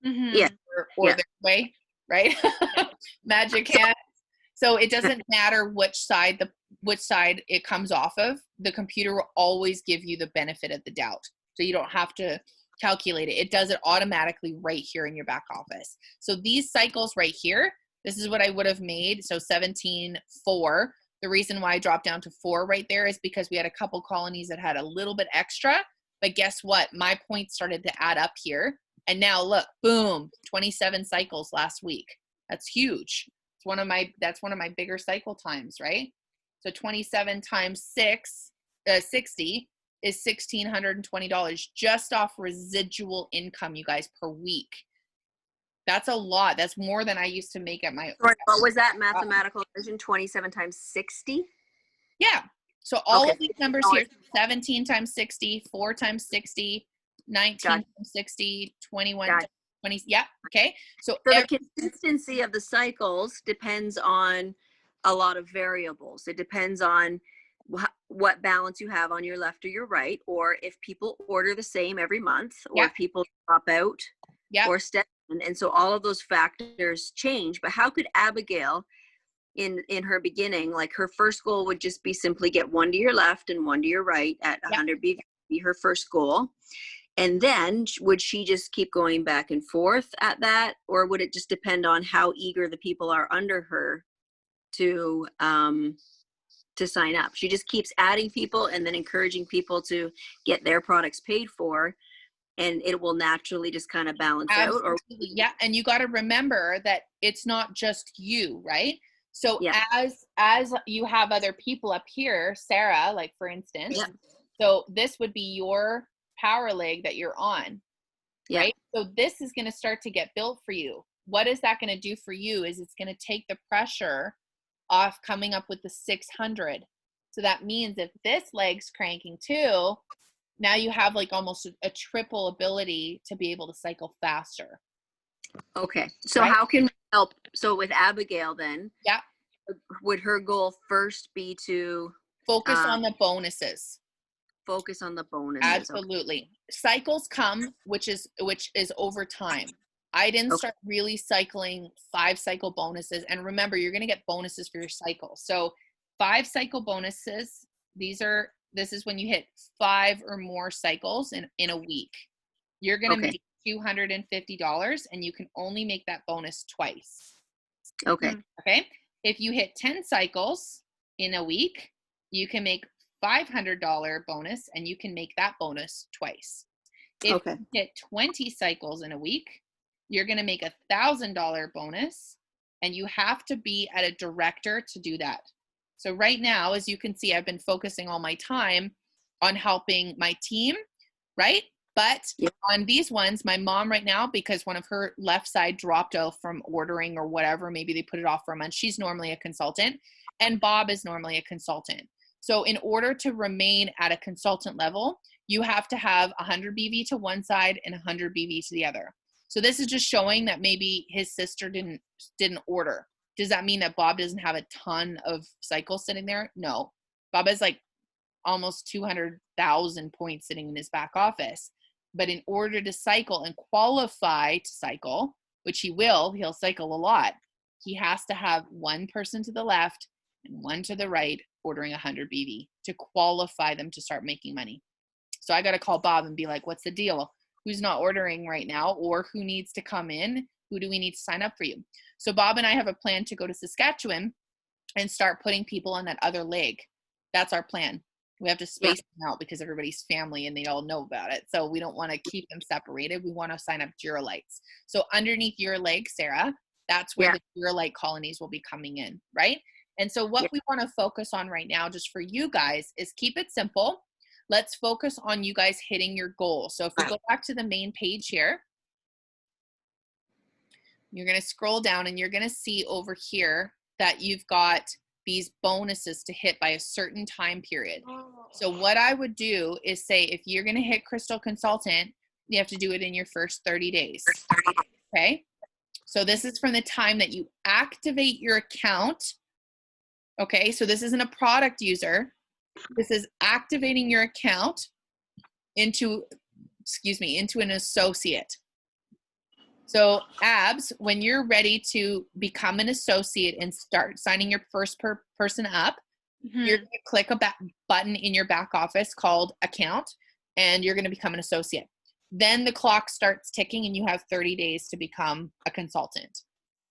Speaker 3: Yeah.
Speaker 1: Or their way, right? Magic hand. So it doesn't matter which side it comes off of. The computer will always give you the benefit of the doubt. So you don't have to calculate it. It does it automatically right here in your back office. So these cycles right here, this is what I would have made. So 17.4. The reason why I dropped down to 4 right there is because we had a couple colonies that had a little bit extra. But guess what? My points started to add up here. And now look, boom, 27 cycles last week. That's huge. That's one of my bigger cycle times, right? So 27 times 60 is $1,620 just off residual income, you guys, per week. That's a lot. That's more than I used to make at my.
Speaker 3: What was that mathematical version? 27 times 60?
Speaker 1: Yeah. So all of these numbers here, 17 times 60, 4 times 60, 19 times 60, 21 times 20. Yeah. Okay. So
Speaker 3: the consistency of the cycles depends on a lot of variables. It depends on what balance you have on your left or your right, or if people order the same every month, or if people drop out or step in. And so all of those factors change. But how could Abigail in her beginning, like her first goal would just be simply get 1 to your left and 1 to your right at 100 BV, be her first goal. And then would she just keep going back and forth at that? Or would it just depend on how eager the people are under her to to sign up. She just keeps adding people and then encouraging people to get their products paid for, and it will naturally just kind of balance
Speaker 1: Absolutely.
Speaker 3: out. Or
Speaker 1: Yeah, and you got to remember that it's not just you, right? So
Speaker 3: Yeah.
Speaker 1: as you have other people up here, Sarah, like for instance,
Speaker 3: Yeah.
Speaker 1: so this would be your power leg that you're on,
Speaker 3: Yeah.
Speaker 1: right? So this is going to start to get built for you. What is that going to do for you is it's going to take the pressure off coming up with the 600. So that means if this leg's cranking too, now you have like almost a triple ability to be able to cycle faster.
Speaker 3: Okay. So
Speaker 1: Right?
Speaker 3: how can we help? So with Abigail then,
Speaker 1: Yeah.
Speaker 3: would her goal first be to
Speaker 1: Focus on the bonuses.
Speaker 3: focus on the bonuses?
Speaker 1: Absolutely. Cycles come, which is over time. I didn't start really cycling 5 cycle bonuses. And remember, you're going to get bonuses for your cycle. So 5 cycle bonuses, this is when you hit 5 or more cycles in a week. You're going to make $250 and you can only make that bonus twice.
Speaker 3: Okay.
Speaker 1: Okay. If you hit 10 cycles in a week, you can make $500 bonus and you can make that bonus twice. If you hit 20 cycles in a week, you're going to make $1,000 bonus, and you have to be at a director to do that. So right now, as you can see, I've been focusing all my time on helping my team, right? But on these ones, my mom right now, because one of her left side dropped off from ordering or whatever, maybe they put it off for a month. She's normally a consultant, and Bob is normally a consultant. So in order to remain at a consultant level, you have to have 100 BV to one side and 100 BV to the other. So this is just showing that maybe his sister didn't order. Does that mean that Bob doesn't have a ton of cycles sitting there? No. Bob has like almost 200,000 points sitting in his back office. But in order to cycle and qualify to cycle, which he'll cycle a lot, he has to have one person to the left and one to the right ordering 100 BV to qualify them to start making money. So I got to call Bob and be like, what's the deal? Who's not ordering right now, or who needs to come in? Who do we need to sign up for you? So Bob and I have a plan to go to Saskatchewan and start putting people on that other leg. That's our plan. We have to space them out because everybody's family and they all know about it. So we don't want to keep them separated. We want to sign up Duralites. So underneath your leg, Sarah, that's where the Duralite colonies will be coming in, right? And so what we want to focus on right now, just for you guys, is keep it simple. Let's focus on you guys hitting your goal. So if we go back to the main page here, you're going to scroll down and you're going to see over here that you've got these bonuses to hit by a certain time period. So what I would do is say, if you're going to hit Crystal Consultant, you have to do it in your first 30 days. Okay. So this is from the time that you activate your account. Okay. So this isn't a product user. This is activating your account into an associate. So Abs, when you're ready to become an associate and start signing your first person up, you're going to click a button in your back office called account, and you're going to become an associate. Then the clock starts ticking and you have 30 days to become a consultant.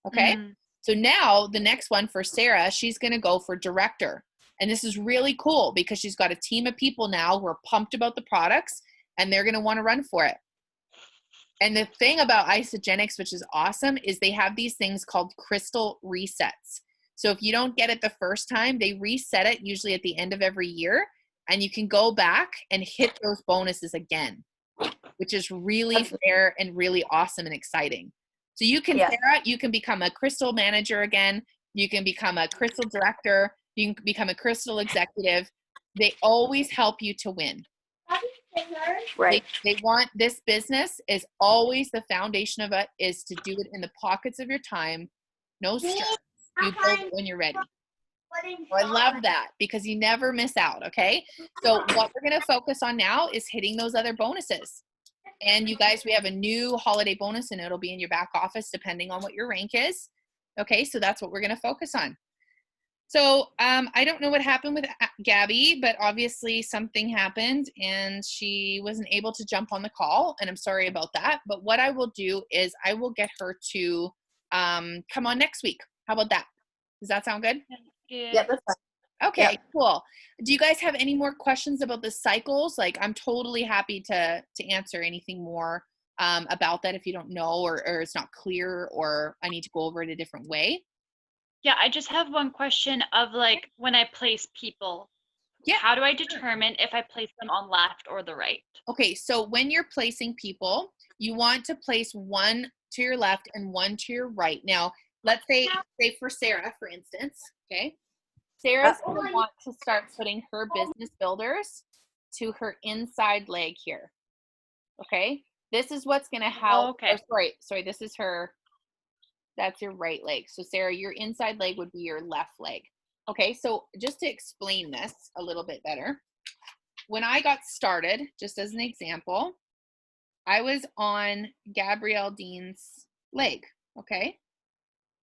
Speaker 1: Okay. So now the next one for Sarah, she's going to go for director. And this is really cool because she's got a team of people now who are pumped about the products and they're going to want to run for it. And the thing about Isagenix, which is awesome, is they have these things called crystal resets. So if you don't get it the first time, they reset it usually at the end of every year, and you can go back and hit those bonuses again, which is really fair and really awesome and exciting. So you can, Sarah, you can become a crystal manager again. You can become a crystal director. You can become a crystal executive. They always help you to win.
Speaker 3: Right.
Speaker 1: They want this business is always the foundation of it is to do it in the pockets of your time. No stress. You build it when you're ready. So I love that because you never miss out. Okay. So what we're going to focus on now is hitting those other bonuses. And you guys, we have a new holiday bonus and it'll be in your back office depending on what your rank is. Okay. So that's what we're going to focus on. So I don't know what happened with Gabby, but obviously something happened and she wasn't able to jump on the call, and I'm sorry about that. But what I will do is I will get her to come on next week. How about that? Does that sound good?
Speaker 2: Yeah.
Speaker 3: Yep, that's fine.
Speaker 1: Okay, cool. Do you guys have any more questions about the cycles? Like, I'm totally happy to answer anything more about that if you don't know or it's not clear or I need to go over it a different way.
Speaker 2: Yeah, I just have one question of like when I place people,
Speaker 1: Yeah.
Speaker 2: how do I determine if I place them on left or the right?
Speaker 1: Okay, so when you're placing people, you want to place one to your left and one to your right. Now, let's say for Sarah, for instance, okay? Sarah's going to want to start putting her business builders to her inside leg here. Okay? This is what's going to help.
Speaker 2: Okay.
Speaker 1: Sorry, this is her, that's your right leg. So Sarah, your inside leg would be your left leg. Okay, so just to explain this a little bit better, when I got started, just as an example, I was on Gabrielle Dean's leg, okay?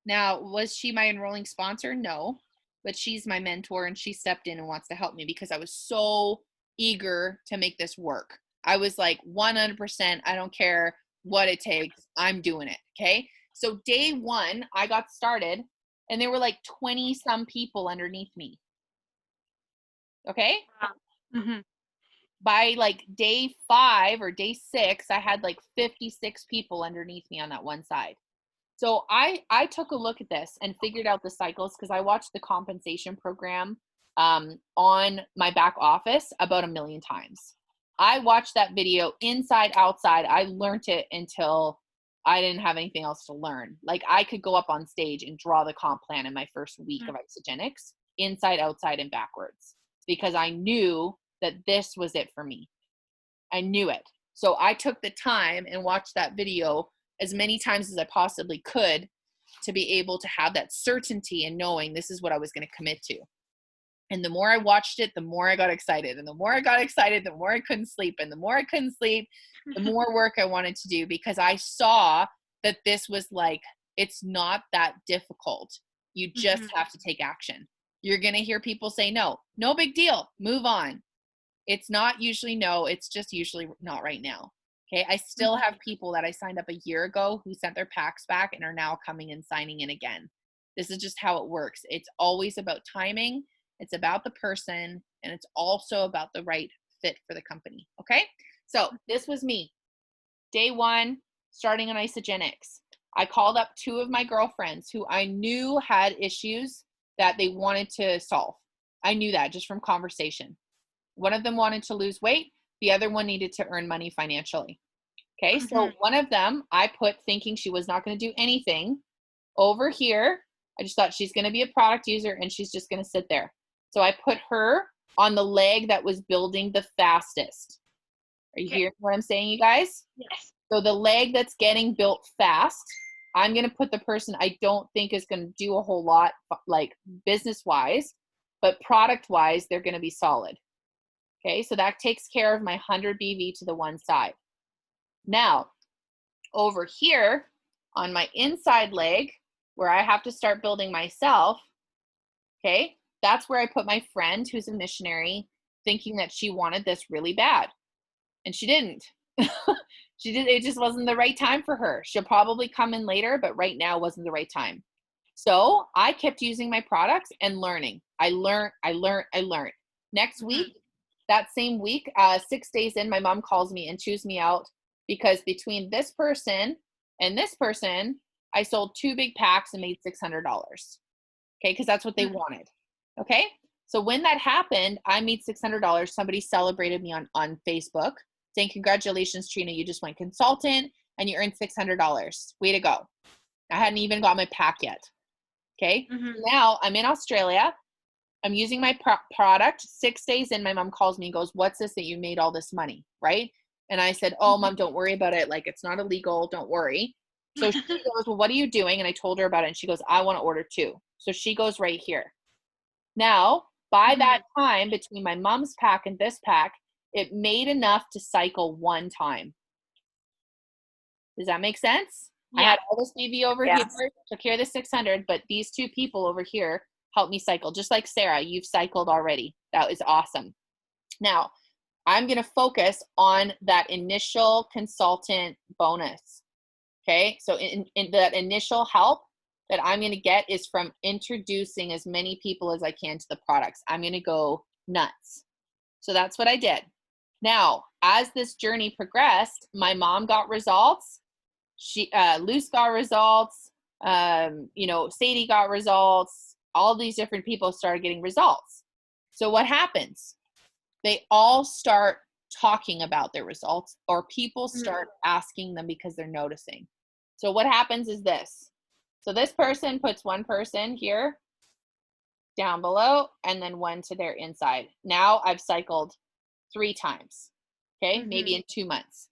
Speaker 1: Now, was she my enrolling sponsor? No, but she's my mentor and she stepped in and wants to help me because I was so eager to make this work. I was like 100%, I don't care what it takes, I'm doing it, okay? So day one, I got started and there were like 20 some people underneath me, okay?
Speaker 2: Mm-hmm.
Speaker 1: By like day 5 or day 6, I had like 56 people underneath me on that one side. So I took a look at this and figured out the cycles because I watched the compensation program on my back office about 1 million times. I watched that video inside, outside. I learned it until I didn't have anything else to learn. Like I could go up on stage and draw the comp plan in my first week of Isagenix, inside, outside, and backwards, because I knew that this was it for me. I knew it. So I took the time and watched that video as many times as I possibly could to be able to have that certainty and knowing this is what I was going to commit to. And the more I watched it, the more I got excited. And the more I got excited, the more I couldn't sleep. And the more I couldn't sleep, the more work I wanted to do because I saw that this was like, it's not that difficult. You just have to take action. You're going to hear people say, no big deal, move on. It's not usually no, it's just usually not right now. Okay, I still have people that I signed up a year ago who sent their packs back and are now coming and signing in again. This is just how it works. It's always about timing, it's about the person, and it's also about the right fit for the company. Okay, so this was me. Day one, starting on Isagenix. I called up 2 of my girlfriends who I knew had issues that they wanted to solve. I knew that just from conversation. One of them wanted to lose weight. The other one needed to earn money financially. Okay, so one of them I put thinking she was not going to do anything over here. I just thought she's going to be a product user and she's just going to sit there. So I put her on the leg that was building the fastest. Are you hearing what I'm saying, you guys?
Speaker 2: Yes.
Speaker 1: So the leg that's getting built fast, I'm going to put the person I don't think is going to do a whole lot, like business-wise, but product-wise, they're going to be solid. Okay, so that takes care of my 100 BV to the one side. Now, over here on my inside leg, where I have to start building myself, okay, that's where I put my friend who's a missionary, thinking that she wanted this really bad. And she didn't. It just wasn't the right time for her. She'll probably come in later, but right now wasn't the right time. So I kept using my products and learning. I learned. Next week, that same week, 6 days in, my mom calls me and chews me out because between this person and this person, I sold 2 big packs and made $600. Okay, because that's what they wanted. Okay, so when that happened, I made $600. Somebody celebrated me on Facebook saying, congratulations, Trina, you just went consultant and you earned $600. Way to go. I hadn't even got my pack yet. Okay, now I'm in Australia. I'm using my product. 6 days in, my mom calls me and goes, what's this that you made all this money, right? And I said, oh, Mom, don't worry about it. Like, it's not illegal. Don't worry. So she goes, well, what are you doing? And I told her about it. And she goes, I want to order 2. So she goes right here. Now, by that time, between my mom's pack and this pack, it made enough to cycle 1 time. Does that make sense? Yeah. I had all this BV over here, took care of the 600, but these 2 people over here helped me cycle. Just like Sarah, you've cycled already. That was awesome. Now, I'm going to focus on that initial consultant bonus. Okay, so in that initial help, that I'm going to get is from introducing as many people as I can to the products. I'm going to go nuts. So that's what I did. Now, as this journey progressed, my mom got results. Luce got results. Sadie got results. All these different people started getting results. So what happens? They all start talking about their results, or people start asking them because they're noticing. So what happens is this. So this person puts one person here down below and then one to their inside. Now I've cycled 3 times. Okay. Maybe in 2 months,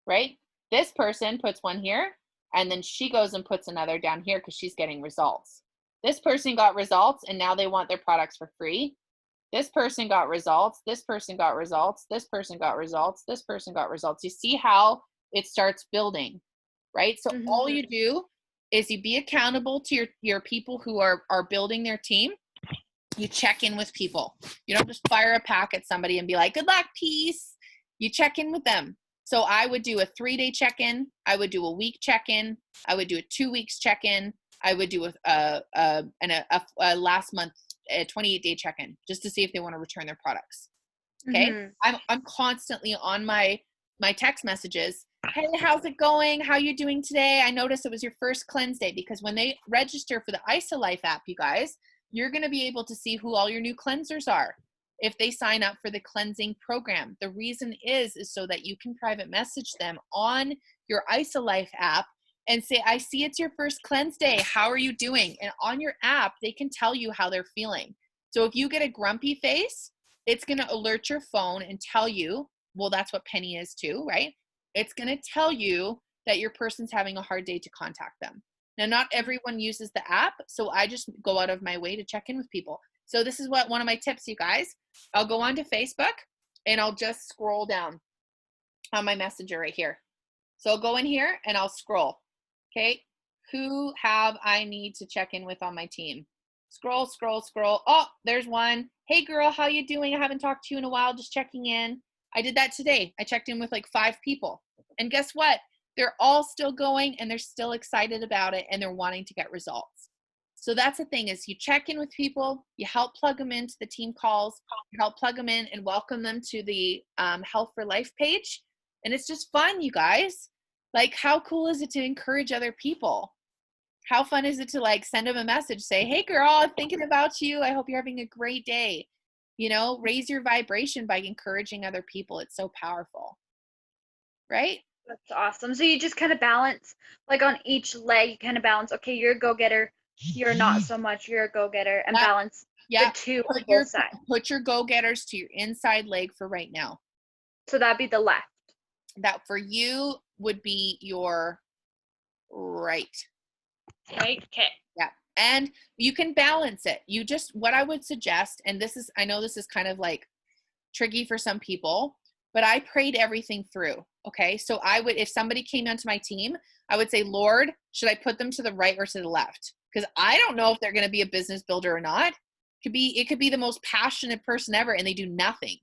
Speaker 1: right? This person puts one here and then she goes and puts another down here because she's getting results. This person got results and now they want their products for free. This person got results. This person got results. This person got results. This person got results. You see how it starts building, right? So all you do is you be accountable to your people who are building their team. You check in with people. You don't just fire a pack at somebody and be like, good luck, peace. You check in with them. So I would do a 3-day check-in. I would do a week check-in. I would do a 2 weeks check-in. I would do a last month, a 28-day check-in just to see if they want to return their products. Okay. I'm constantly on my text messages. Hey, how's it going? How you doing today? I noticed it was your first cleanse day, because when they register for the IsaLife app, you guys, you're going to be able to see who all your new cleansers are if they sign up for the cleansing program. The reason is so that you can private message them on your IsaLife app and say, I see it's your first cleanse day. How are you doing? And on your app, they can tell you how they're feeling. So if you get a grumpy face, it's going to alert your phone and tell you, well, that's what Penny is too, right? It's going to tell you that your person's having a hard day to contact them. Now, not everyone uses the app, so I just go out of my way to check in with people. So this is one of my tips, you guys. I'll go onto Facebook and I'll just scroll down on my messenger right here. So I'll go in here and I'll scroll. Okay, who have I need to check in with on my team? Scroll, scroll, scroll. Oh, there's one. Hey girl, how you doing? I haven't talked to you in a while, just checking in. I did that today. I checked in with like 5 people. And guess what? They're all still going and they're still excited about it and they're wanting to get results. So that's the thing, is you check in with people, you help plug them into the team calls, you help plug them in and welcome them to the Health for Life page. And it's just fun, you guys. Like, how cool is it to encourage other people? How fun is it to like send them a message, say, hey girl, I'm thinking about you. I hope you're having a great day. You know, raise your vibration by encouraging other people. It's so powerful. Right?
Speaker 2: That's awesome. So you just kind of balance, like on each leg, you kind of balance, okay, you're a go-getter, you're not so much, you're a go-getter, and balance the two on both sides.
Speaker 1: Put your go-getters to your inside leg for right now.
Speaker 2: So that'd be the left.
Speaker 1: That for you would be your right.
Speaker 2: Right? Okay.
Speaker 1: Yeah. And you can balance it. You just, what I would suggest, and this is, I know this is kind of like tricky for some people, but I prayed everything through. Okay. So I would, if somebody came onto my team, I would say, Lord, should I put them to the right or to the left? Because I don't know if they're going to be a business builder or not. It could be the most passionate person ever and they do nothing.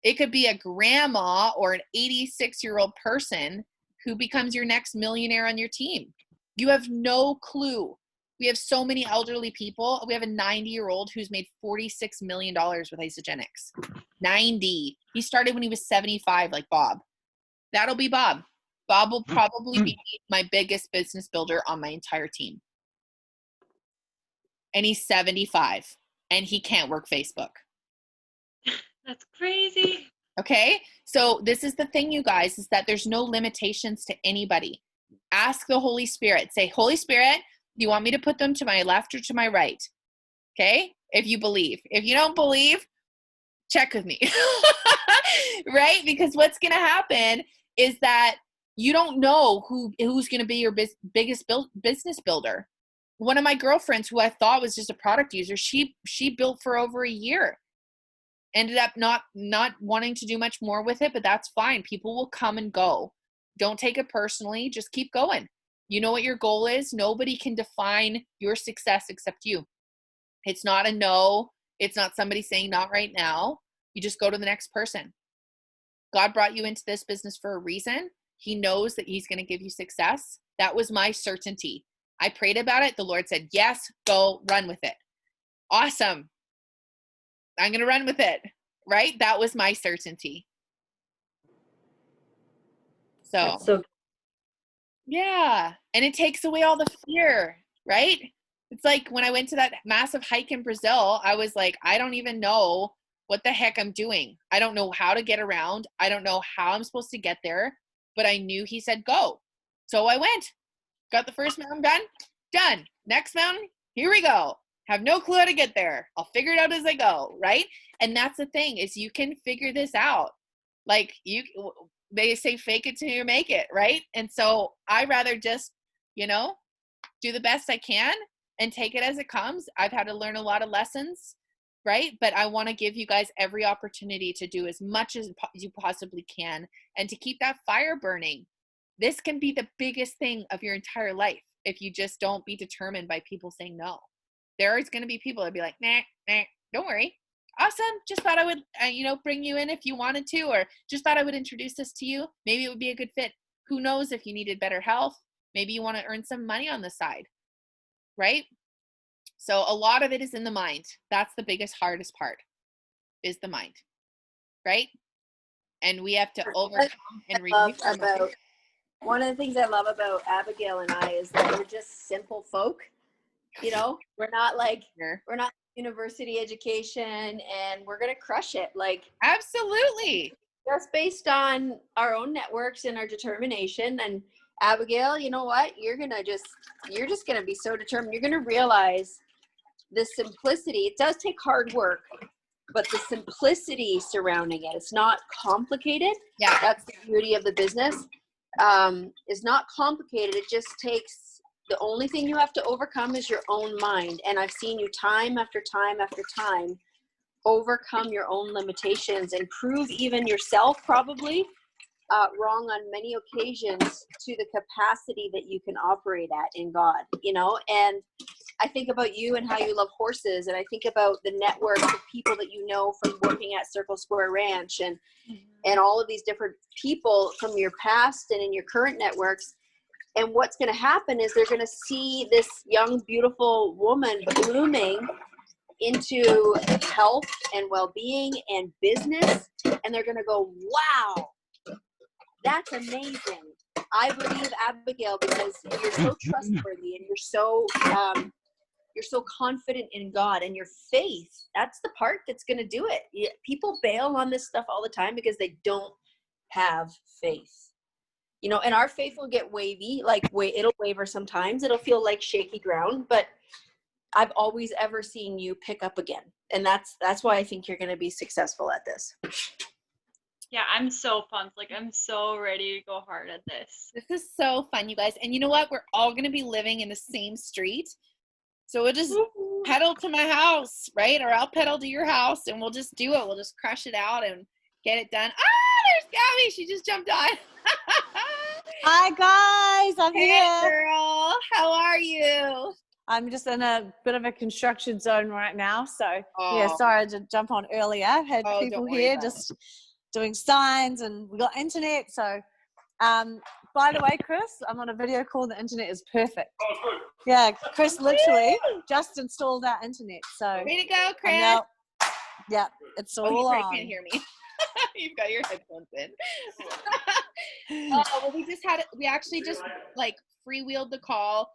Speaker 1: It could be a grandma or an 86-year-old person who becomes your next millionaire on your team. You have no clue. We have so many elderly people. We have a 90-year-old who's made $46 million with Isagenix. 90. He started when he was 75, like Bob. That'll be Bob. Bob will probably be my biggest business builder on my entire team. And he's 75 and he can't work Facebook.
Speaker 2: That's crazy.
Speaker 1: Okay. So this is the thing, you guys, is that there's no limitations to anybody. Ask the Holy Spirit. Say, Holy Spirit, do you want me to put them to my left or to my right? Okay. If you believe. If you don't believe, check with me. Right? Because what's going to happen is that you don't know who's going to be your biggest business builder. One of my girlfriends, who I thought was just a product user, she built for over a year. Ended up not wanting to do much more with it, but that's fine. People will come and go. Don't take it personally. Just keep going. You know what your goal is. Nobody can define your success except you. It's not a no. It's not somebody saying not right now. You just go to the next person. God brought you into this business for a reason. He knows that he's going to give you success. That was my certainty. I prayed about it. The Lord said, yes, go run with it. Awesome. I'm going to run with it. Right? That was my certainty. So yeah. And it takes away all the fear, right? It's like when I went to that massive hike in Brazil, I was like, I don't even know what the heck I'm doing. I don't know how to get around. I don't know how I'm supposed to get there, but I knew he said go. So I went, got the first mountain done. Next mountain, here we go. Have no clue how to get there. I'll figure it out as I go, right? And that's the thing, is you can figure this out. Like they say fake it till you make it, right? And so I rather just, do the best I can and take it as it comes. I've had to learn a lot of lessons, right? But I want to give you guys every opportunity to do as much as you possibly can and to keep that fire burning. This can be the biggest thing of your entire life if you just don't be determined by people saying no. There is going to be people that be like, nah, don't worry. Awesome. Just thought I would, bring you in if you wanted to, or just thought I would introduce this to you. Maybe it would be a good fit. Who knows if you needed better health? Maybe you want to earn some money on the side, right? So a lot of it is in the mind. That's the biggest, hardest part, is the mind, right? And we have to overcome and remove
Speaker 3: about one of the things I love about Abigail and I is that we're just simple folk. We're not like, we're not university education, and we're going to crush it. Like,
Speaker 1: absolutely.
Speaker 3: Just based on our own networks and our determination. And Abigail, you know what? You're just going to be so determined. You're going to realize the simplicity. It does take hard work, but the simplicity surrounding it, it's not complicated.
Speaker 1: Yeah.
Speaker 3: That's the beauty of the business. It's not complicated. It just takes, the only thing you have to overcome is your own mind. And I've seen you time after time after time overcome your own limitations and prove even yourself probably wrong on many occasions to the capacity that you can operate at in God, and I think about you and how you love horses, and I think about the network of people that you know from working at Circle Square Ranch and all of these different people from your past and in your current networks. And what's going to happen is they're going to see this young, beautiful woman blooming into health and well-being and business, and they're going to go, wow, that's amazing. I believe, Abigail, because you're so trustworthy and you're so confident in God, and your faith, that's the part that's going to do it. People bail on this stuff all the time because they don't have faith. And our faith will get wavy, it'll waver sometimes. It'll feel like shaky ground, but I've always ever seen you pick up again. And that's why I think you're going to be successful at this.
Speaker 2: Yeah, I'm so pumped. Like, I'm so ready to go hard at this.
Speaker 1: This is so fun, you guys. And you know what? We're all going to be living in the same street. So we'll just pedal to my house, right? Or I'll pedal to your house, and we'll just do it. We'll just crush it out and get it done. There's Gabby. She just jumped on.
Speaker 5: Hi, guys. I'm
Speaker 1: Hey,
Speaker 5: here.
Speaker 1: girl. How are you?
Speaker 5: I'm just in a bit of a construction zone right now. So,
Speaker 1: Oh.
Speaker 5: sorry I did jump on earlier. I had people here just doing signs, and we got internet. So, by the way, Chris, I'm on a video call. The internet is perfect. Oh, good. Yeah, Chris literally just installed our internet. So,
Speaker 1: way to go, Chris.
Speaker 5: Yeah, it's all
Speaker 1: you
Speaker 5: on.
Speaker 1: Can't hear me. You've got your headphones in. Well, we actually just freewheeled the call.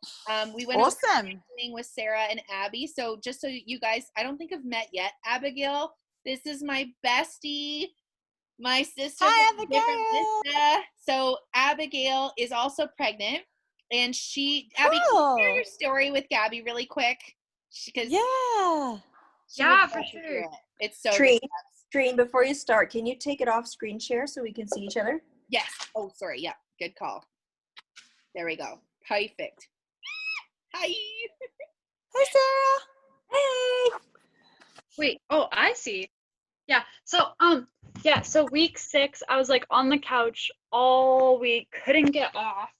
Speaker 1: We went
Speaker 5: awesome
Speaker 1: with Sarah and Abby. So just so you guys, I don't think I've met yet. Abigail, this is my bestie, my sister.
Speaker 5: Hi, Abigail.
Speaker 1: So Abigail is also pregnant, and Abby, can you share your story with Gabby really quick?
Speaker 2: For sure.
Speaker 1: It's so
Speaker 3: Treen, before you start, can you take it off screen share so we can see each other?
Speaker 1: Yes. Oh, sorry. Yeah. Good call. There we go. Perfect. Hi.
Speaker 5: Hi, Sarah.
Speaker 3: Hey.
Speaker 2: Wait. Oh, I see. Yeah. So, so week 6, I was on the couch all week, couldn't get off,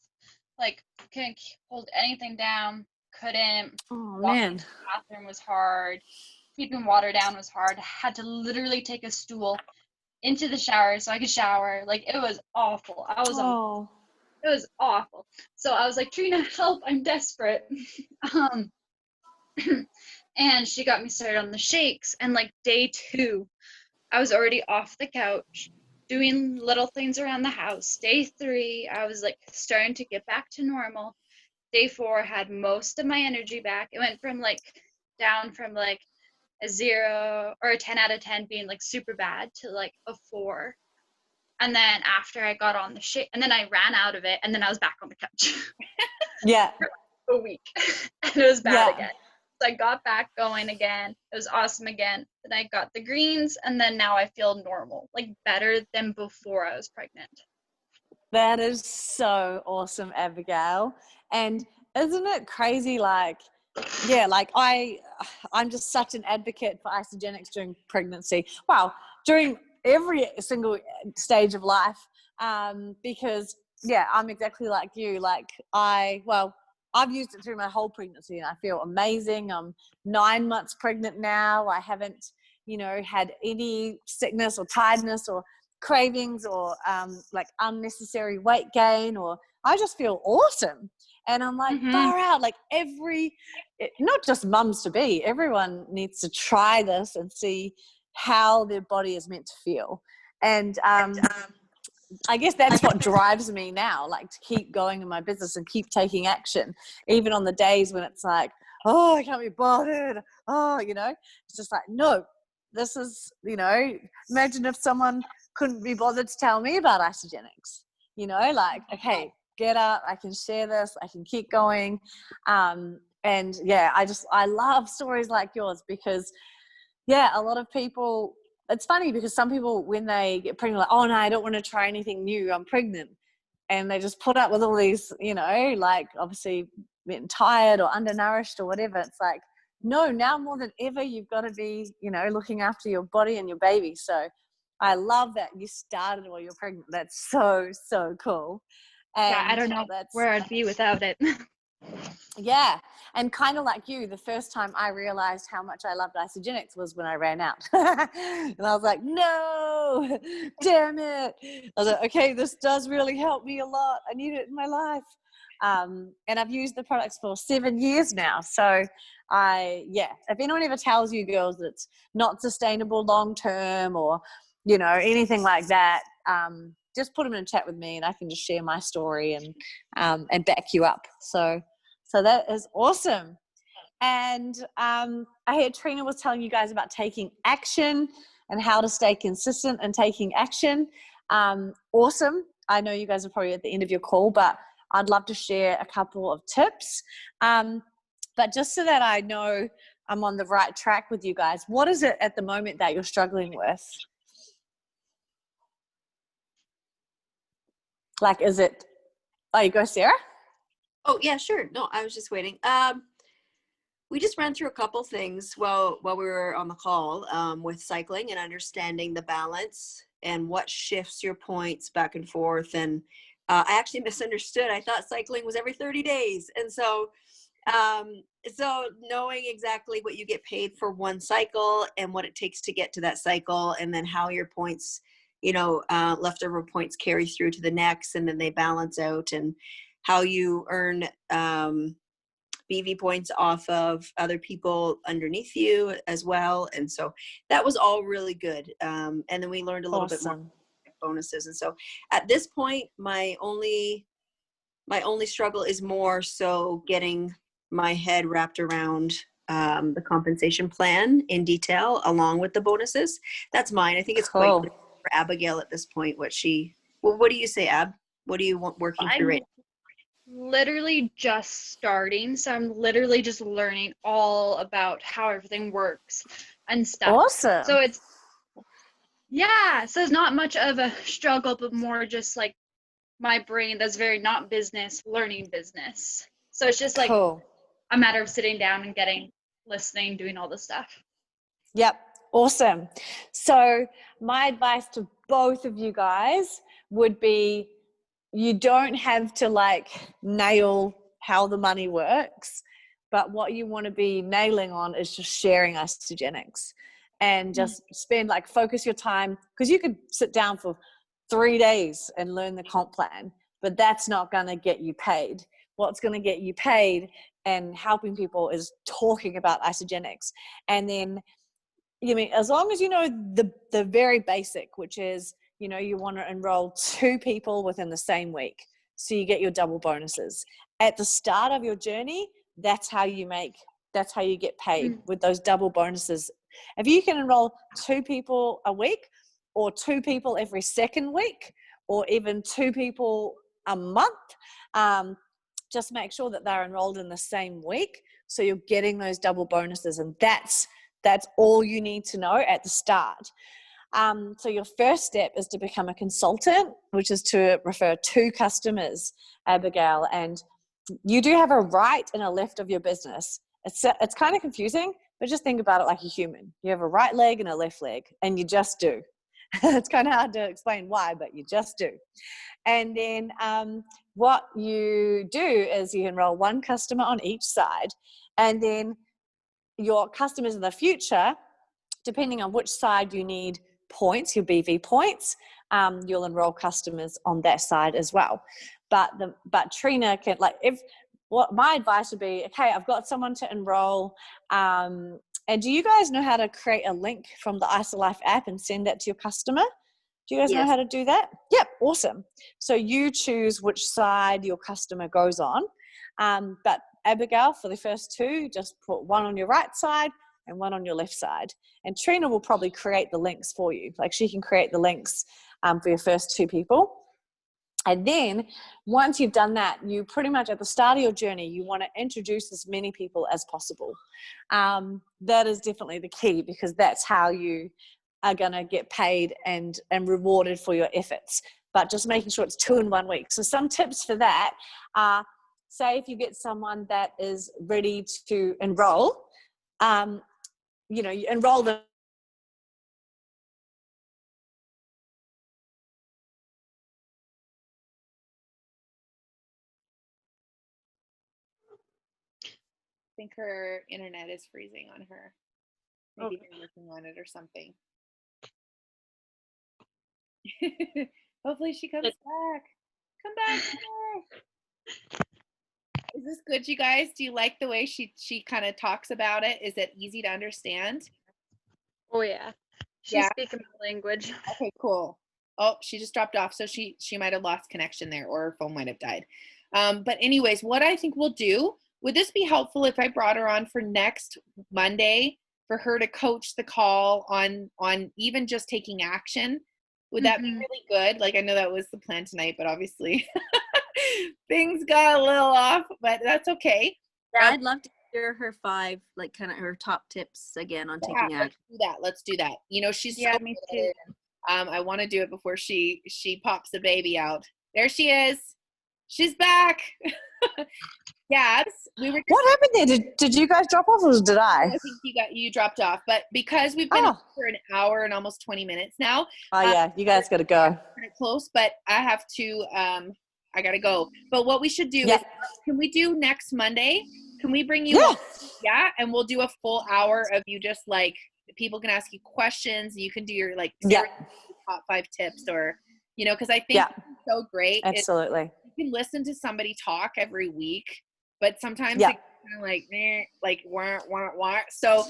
Speaker 2: couldn't hold anything down, couldn't.
Speaker 5: Oh, man.
Speaker 2: The bathroom was hard. Keeping water down was hard. Had to literally take a stool into the shower so I could shower. It was awful. I was It was awful. So I was like, Trina, help, I'm desperate. And she got me started on the shakes. And like day 2, I was already off the couch doing little things around the house. Day 3, I was like starting to get back to normal. Day 4 had most of my energy back. It went from like down from like a 0 or a 10 out of 10 being like super bad to like a 4. And then after I got on the shit, and then I ran out of it, and then I was back on the couch
Speaker 5: Yeah.
Speaker 2: for a week. And it was bad again. So I got back going again. It was awesome again. Then I got the greens, and then now I feel normal, like better than before I was pregnant.
Speaker 5: That is so awesome, Abigail. And isn't it crazy? Like, yeah, like I'm just such an advocate for Isagenix during pregnancy. Wow, during every single stage of life, because yeah, I'm exactly like you. Like I've used it through my whole pregnancy, and I feel amazing. I'm 9 months pregnant now. I haven't, had any sickness or tiredness or cravings or like unnecessary weight gain, or I just feel awesome. And I'm like, far out, like not just mums to be, everyone needs to try this and see how their body is meant to feel. And I guess that's what drives me now, like to keep going in my business and keep taking action, even on the days when it's like, oh, I can't be bothered. Oh, it's just like, no, this is, imagine if someone couldn't be bothered to tell me about Isagenix, like, okay, get up, I can share this, I can keep going. And yeah, I love stories like yours because yeah, a lot of people, it's funny because some people, when they get pregnant, like, oh no, I don't want to try anything new, I'm pregnant. And they just put up with all these, like obviously being tired or undernourished or whatever. It's like, no, now more than ever, you've got to be, looking after your body and your baby. So I love that you started while you're pregnant. That's so, so cool. And
Speaker 2: yeah, I don't know where I'd be without it.
Speaker 5: Yeah. And kind of like you, the first time I realized how much I loved Isagenix was when I ran out. And I was like, no, damn it. I was like, okay, this does really help me a lot. I need it in my life. And I've used the products for 7 years now. So if anyone ever tells you girls that it's not sustainable long-term or, anything like that, just put them in a chat with me and I can just share my story and back you up. So that is awesome. And I heard Trina was telling you guys about taking action and how to stay consistent and taking action. Awesome. I know you guys are probably at the end of your call, but I'd love to share a couple of tips. But just so that I know I'm on the right track with you guys, what is it at the moment that you're struggling with? Like, is it, oh, you go, Sarah?
Speaker 3: Oh, yeah, sure. No, I was just waiting. We just ran through a couple things while we were on the call with cycling and understanding the balance and what shifts your points back and forth. And I actually misunderstood. I thought cycling was every 30 days. And so knowing exactly what you get paid for one cycle and what it takes to get to that cycle, and then how your points, leftover points carry through to the next, and then they balance out, and how you earn BV points off of other people underneath you as well. And so that was all really good. And then we learned a little bit more bonuses. And so at this point, my only struggle is more so getting my head wrapped around the compensation plan in detail along with the bonuses. That's mine. I think it's quite clear for Abigail at this point. What do you say, Ab? What do you want working through right now?
Speaker 2: Literally just starting, so I'm literally just learning all about how everything works and stuff.
Speaker 5: Awesome.
Speaker 2: So it's not much of a struggle, but more just like my brain that's very not business, learning business. So it's just like a matter of sitting down and listening, doing all this stuff.
Speaker 5: Yep. Awesome. So my advice to both of you guys would be, you don't have to like nail how the money works, but what you want to be nailing on is just sharing Isagenix and just focus your time, because you could sit down for 3 days and learn the comp plan. but that's not going to get you paid. What's going to get you paid and helping people is talking about Isagenix. And then, as long as you know the very basic, which is, you want to enroll 2 people within the same week, so you get your double bonuses at the start of your journey. That's how you get paid, with those double bonuses. If you can enroll 2 people a week, or 2 people every second week, or even 2 people a month, just make sure that they're enrolled in the same week, so you're getting those double bonuses. And that's all you need to know at the start. So your first step is to become a consultant, which is to refer 2 customers, Abigail. And you do have a right and a left of your business. It's kind of confusing, but just think about it like a human. You have a right leg and a left leg, and you just do. It's kind of hard to explain why, but you just do. And then what you do is you enroll 1 customer on each side, and then your customers in the future, depending on which side you need points, your BV points, you'll enroll customers on that side as well. But Trina can, my advice would be, okay, I've got someone to enroll. And do you guys know how to create a link from the IsaLife app and send that to your customer? Do you guys know how to do that? Yep, awesome. So you choose which side your customer goes on. But Abigail, for the first 2, just put 1 on your right side and 1 on your left side. And Trina will probably create the links for you. Like, she can create the links for your first 2 people. And then once you've done that, you pretty much at the start of your journey, you want to introduce as many people as possible. That is definitely the key, because that's how you are going to get paid and rewarded for your efforts. But just making sure it's 2 in 1 week. So some tips for that are, say if you get someone that is ready to enroll, you enroll them.
Speaker 1: I think her internet is freezing on her. Maybe they're working on it or something. Hopefully she comes back. Come back. Is this good, you guys? Do you like the way she kind of talks about it? Is it easy to understand?
Speaker 2: Oh yeah. She's speaking my language.
Speaker 1: Okay, cool. Oh, she just dropped off. So she might have lost connection there, or her phone might have died. But anyways, what I think we'll do, would this be helpful if I brought her on for next Monday for her to coach the call on even just taking action? Would that be really good? Like, I know that was the plan tonight, but obviously things got a little off, but that's okay.
Speaker 3: Yeah, I'd love to hear her 5, like, kind of her top tips again on taking action.
Speaker 1: Let's do that. She's
Speaker 2: me too.
Speaker 1: I want to do it before she pops the baby out. There she is. She's back. Gabs,
Speaker 5: what happened there? Did you guys drop off, or did I?
Speaker 1: I think you dropped off, but because we've been for an hour and almost 20 minutes now.
Speaker 5: Oh yeah, you guys got to go.
Speaker 1: Pretty close, but I have to. I gotta go. But what we should do is, can we do next Monday? Can we bring you? And we'll do a full hour of you just like, people can ask you questions. You can do your top 5 tips, or because I think it's so great.
Speaker 5: Absolutely.
Speaker 1: You can listen to somebody talk every week, but sometimes it's kind of like wah. So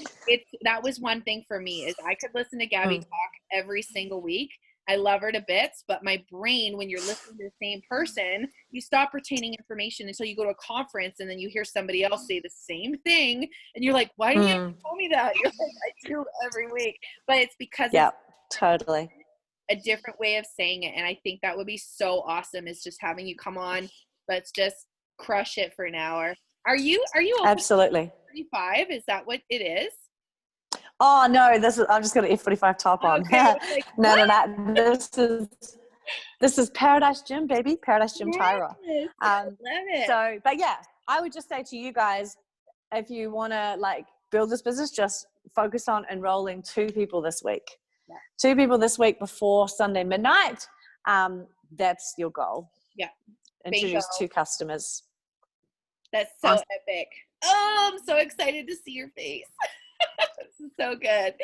Speaker 1: that was one thing for me, is I could listen to Gabby talk every single week. I love her to bits, but my brain, when you're listening to the same person, you stop retaining information until you go to a conference and then you hear somebody else say the same thing and you're like, why didn't you tell me that? You're like, I do every week. But it's because it's
Speaker 5: totally
Speaker 1: a different way of saying it. And I think that would be so awesome, is just having you come on. Let's just crush it for an hour. Are you
Speaker 5: absolutely
Speaker 1: 35? Is that what it is?
Speaker 5: Oh no, I'm just got an F45 top on.
Speaker 1: Okay,
Speaker 5: no. This is Paradise Gym, baby. Paradise Gym Tyra.
Speaker 1: Love it.
Speaker 5: So, but yeah, I would just say to you guys, if you want to like build this business, just focus on enrolling 2 people this week. 2 people this week before Sunday midnight. That's your goal.
Speaker 1: Yeah.
Speaker 5: Introduce 2 customers.
Speaker 1: That's so epic. Oh, I'm so excited to see your face. This is so good.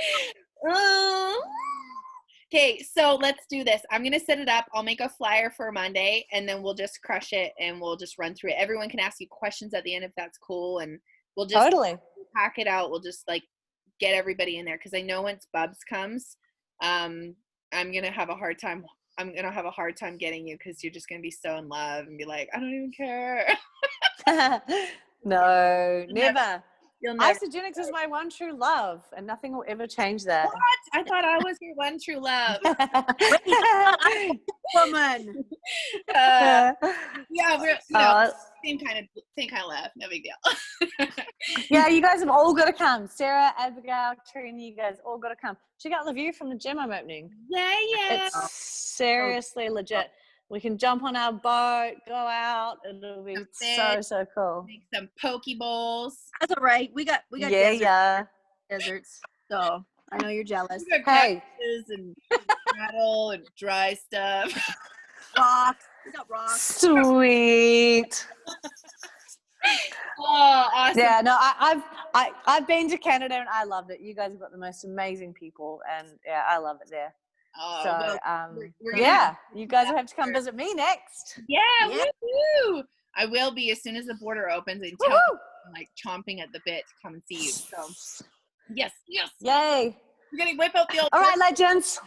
Speaker 1: Okay, so let's do this. I'm going to set it up. I'll make a flyer for Monday, and then we'll just crush it, and we'll just run through it. Everyone can ask you questions at the end if that's cool, and we'll just
Speaker 5: Totally.
Speaker 1: pack it out. We'll just, like, get everybody in there, because I know once Bubs comes, I'm going to have a hard time. I'm going to have a hard time getting you, because you're just going to be so in love and be like, I don't even care.
Speaker 5: No, never.
Speaker 1: You'll never.
Speaker 5: Isagenix is my one true love, and nothing will ever change that.
Speaker 1: What? I thought I was your one true love.
Speaker 3: Woman.
Speaker 1: Yeah, we're
Speaker 5: Uh,
Speaker 1: same kind of love. No big deal.
Speaker 5: yeah, you guys have all got to come. Sarah, Abigail, Trini, you guys all got to come. Check out the view from the gym I'm opening.
Speaker 1: Yeah.
Speaker 5: It's seriously legit. We can jump on our boat, go out. It'll be so cool.
Speaker 1: Make some poke bowls.
Speaker 3: That's all right. We got deserts. So I know you're jealous.
Speaker 1: We got cactuses and cattle and dry stuff.
Speaker 3: Rocks. We got rocks.
Speaker 5: Sweet.
Speaker 1: Oh, awesome.
Speaker 5: Yeah, no, I've been to Canada and I loved it. You guys have got the most amazing people, and yeah, I love it there.
Speaker 1: Oh,
Speaker 5: So
Speaker 1: well, we're
Speaker 5: yeah, you guys will have to come visit me next.
Speaker 1: Yeah,
Speaker 3: Yeah.
Speaker 1: woo-hoo. I will be as soon as the border opens. And tell
Speaker 5: Woo-hoo.
Speaker 1: I'm like chomping at the bit to come and see you. So yes.
Speaker 5: Yay.
Speaker 1: We're gonna whip out the old.
Speaker 5: All right, legends.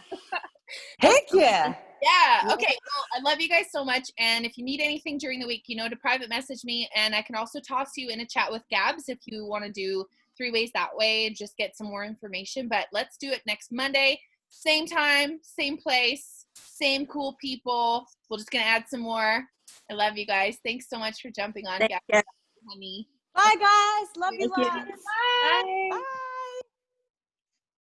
Speaker 5: Heck yeah.
Speaker 1: Yeah. Okay. Well, I love you guys so much. And if you need anything during the week, you know, to private message me, and I can also toss you in a chat with Gabs if you want to do 3 ways that way and just get some more information. But let's do it next Monday. Same time, same place, same cool people. We're just going to add some more. I love you guys. Thanks so much for jumping on,
Speaker 3: Thank
Speaker 1: Gabs,
Speaker 3: you.
Speaker 1: honey.
Speaker 5: Bye, guys. Love you
Speaker 3: Thank you.
Speaker 5: lots.
Speaker 1: Bye.
Speaker 5: Bye.